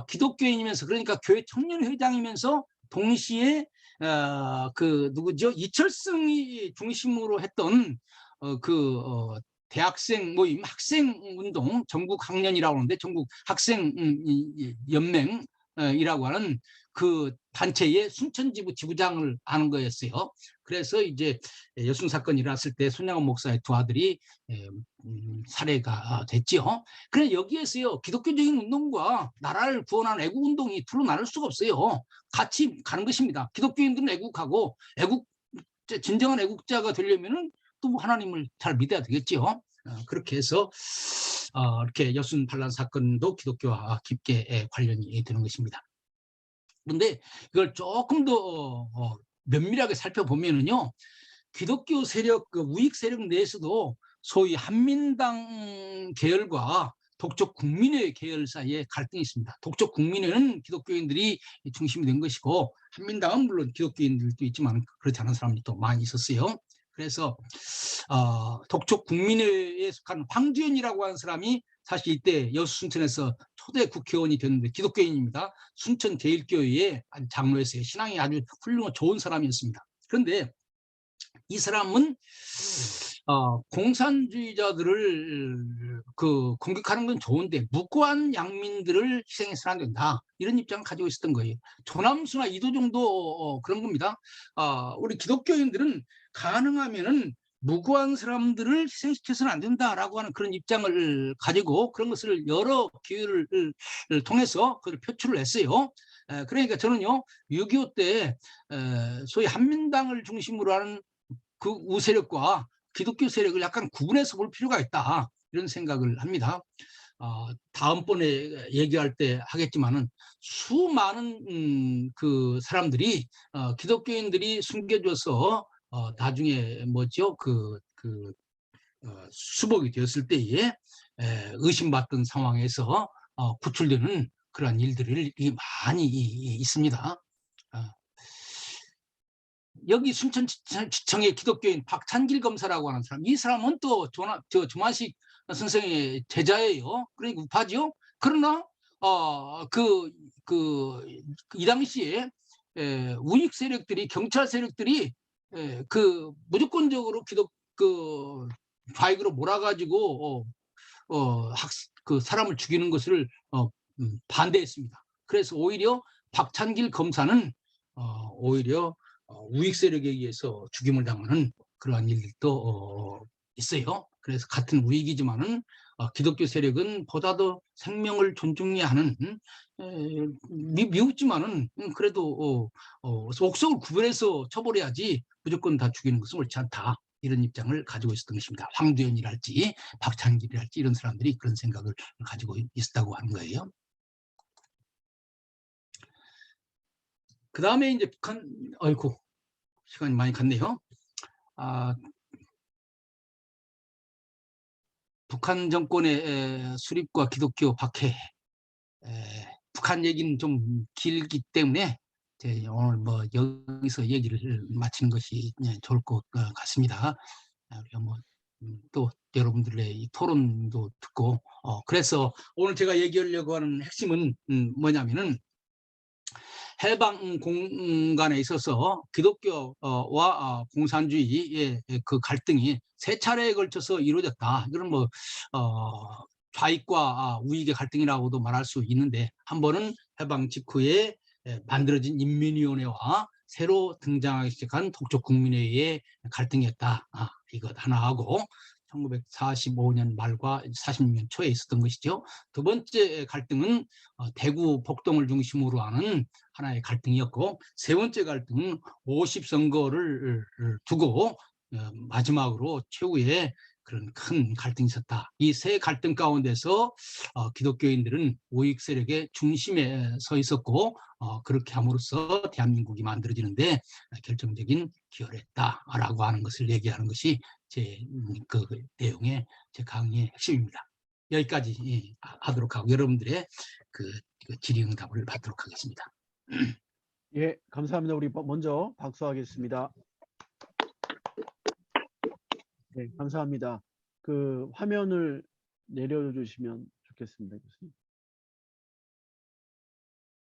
기독교인이면서, 그러니까 교회 청년회장이면서 동시에 그 누구죠? 이철승이 중심으로 했던 대학생 모임, 학생 운동, 전국 학년이라고 하는데 전국 학생 연맹이라고 하는 그 단체의 순천지부 지부장을 하는 거였어요. 그래서 이제 여순 사건이 일어났을 때 손양원 목사의 두 아들이 살해가 됐죠. 그래 여기에서요, 기독교적인 운동과 나라를 구원하는 애국 운동이 둘로 나눌 수가 없어요. 같이 가는 것입니다. 기독교인들은 애국하고, 진정한 애국자가 되려면은 또 하나님을 잘 믿어야 되겠죠. 그렇게 해서 이렇게 여순 반란 사건도 기독교와 깊게 관련이 되는 것입니다. 그런데 이걸 조금 더 면밀하게 살펴보면은요, 기독교 세력, 그 우익 세력 내에서도 소위 한민당 계열과 독촉 국민회 계열 사이에 갈등이 있습니다. 독촉 국민회는 기독교인들이 중심이 된 것이고, 한민당은 물론 기독교인들도 있지만 그렇지 않은 사람들이 또 많이 있었어요. 그래서 독촉 국민회에 속한 황두현이라고 하는 사람이 사실 이때 여수 순천에서 초대 국회의원이 됐는데 기독교인입니다. 순천 제일교회의 장로였어요. 신앙이 아주 훌륭한 좋은 사람이었습니다. 그런데 이 사람은 공산주의자들을 공격하는 건 좋은데 무고한 양민들을 희생해서는 안 된다, 이런 입장을 가지고 있었던 거예요. 조남수나 이도정도 그런 겁니다. 우리 기독교인들은 가능하면은 무고한 사람들을 희생시켜서는 안 된다라고 하는 그런 입장을 가지고 그런 것을 여러 기회를 통해서 그걸 표출을 했어요. 그러니까 저는요, 6.25 때 소위 한민당을 중심으로 하는 그 우세력과 기독교 세력을 약간 구분해서 볼 필요가 있다, 이런 생각을 합니다. 다음번에 얘기할 때 하겠지만은 수많은 그 사람들이 기독교인들이 숨겨줘서 나중에 뭐죠, 수복이 되었을 때에 의심받던 상황에서 구출되는 그러한 일들이 많이 있습니다. 여기 순천지청의 기독교인 박찬길 검사라고 하는 사람, 이 사람은 또 조만식 선생의 제자예요. 그러니까 우파죠. 그러나 이 당시에 우익 세력들이, 경찰 세력들이 무조건적으로 좌익으로 몰아가지고 사람을 죽이는 것을 반대했습니다. 그래서 오히려 박찬길 검사는 오히려 우익 세력에 의해서 죽임을 당하는 그러한 일도 있어요. 그래서 같은 우익이지만은 기독교 세력은 보다 더 생명을 존중해야 하는, 미웠지만은 그래도 옥석을 구별해서 처벌해야지 무조건 다 죽이는 것은 옳지 않다, 이런 입장을 가지고 있었던 것입니다. 황두현이랄지 박찬길이랄지 이런 사람들이 그런 생각을 가지고 있었다고 하는 거예요. 그 다음에 이제 북한, 아이고 시간이 많이 갔네요. 북한 정권의 수립과 기독교 박해, 북한 얘기는 좀 길기 때문에 오늘 뭐 여기서 얘기를 마치는 것이 좋을 것 같습니다. 우리가 또 여러분들의 이 토론도 듣고, 그래서 오늘 제가 얘기하려고 하는 핵심은 뭐냐면은, 해방 공간에 있어서 기독교와 공산주의의 그 갈등이 세 차례에 걸쳐서 이루어졌다. 이건 뭐 좌익과 우익의 갈등이라고도 말할 수 있는데, 한 번은 해방 직후에 만들어진 인민위원회와 새로 등장하기 시작한 독촉 국민회의의 갈등이었다. 이것 하나하고 1945년 말과 46년 초에 있었던 것이죠. 두 번째 갈등은 대구 복동을 중심으로 하는 하나의 갈등이었고, 세 번째 갈등은 50선거를 두고 마지막으로 최후의 그런 큰 갈등이 있었다. 이 세 갈등 가운데서 기독교인들은 우익 세력의 중심에 서 있었고, 그렇게 함으로써 대한민국이 만들어지는데 결정적인 기여를 했다라고 하는 것을 얘기하는 것이 제 그 내용의 제 강의의 핵심입니다. 여기까지 하도록 하고 여러분들의 그 질의응답을 받도록 하겠습니다. 예, 감사합니다. 우리 먼저 박수하겠습니다. 네, 감사합니다. 그 화면을 내려주시면 좋겠습니다, 교수님.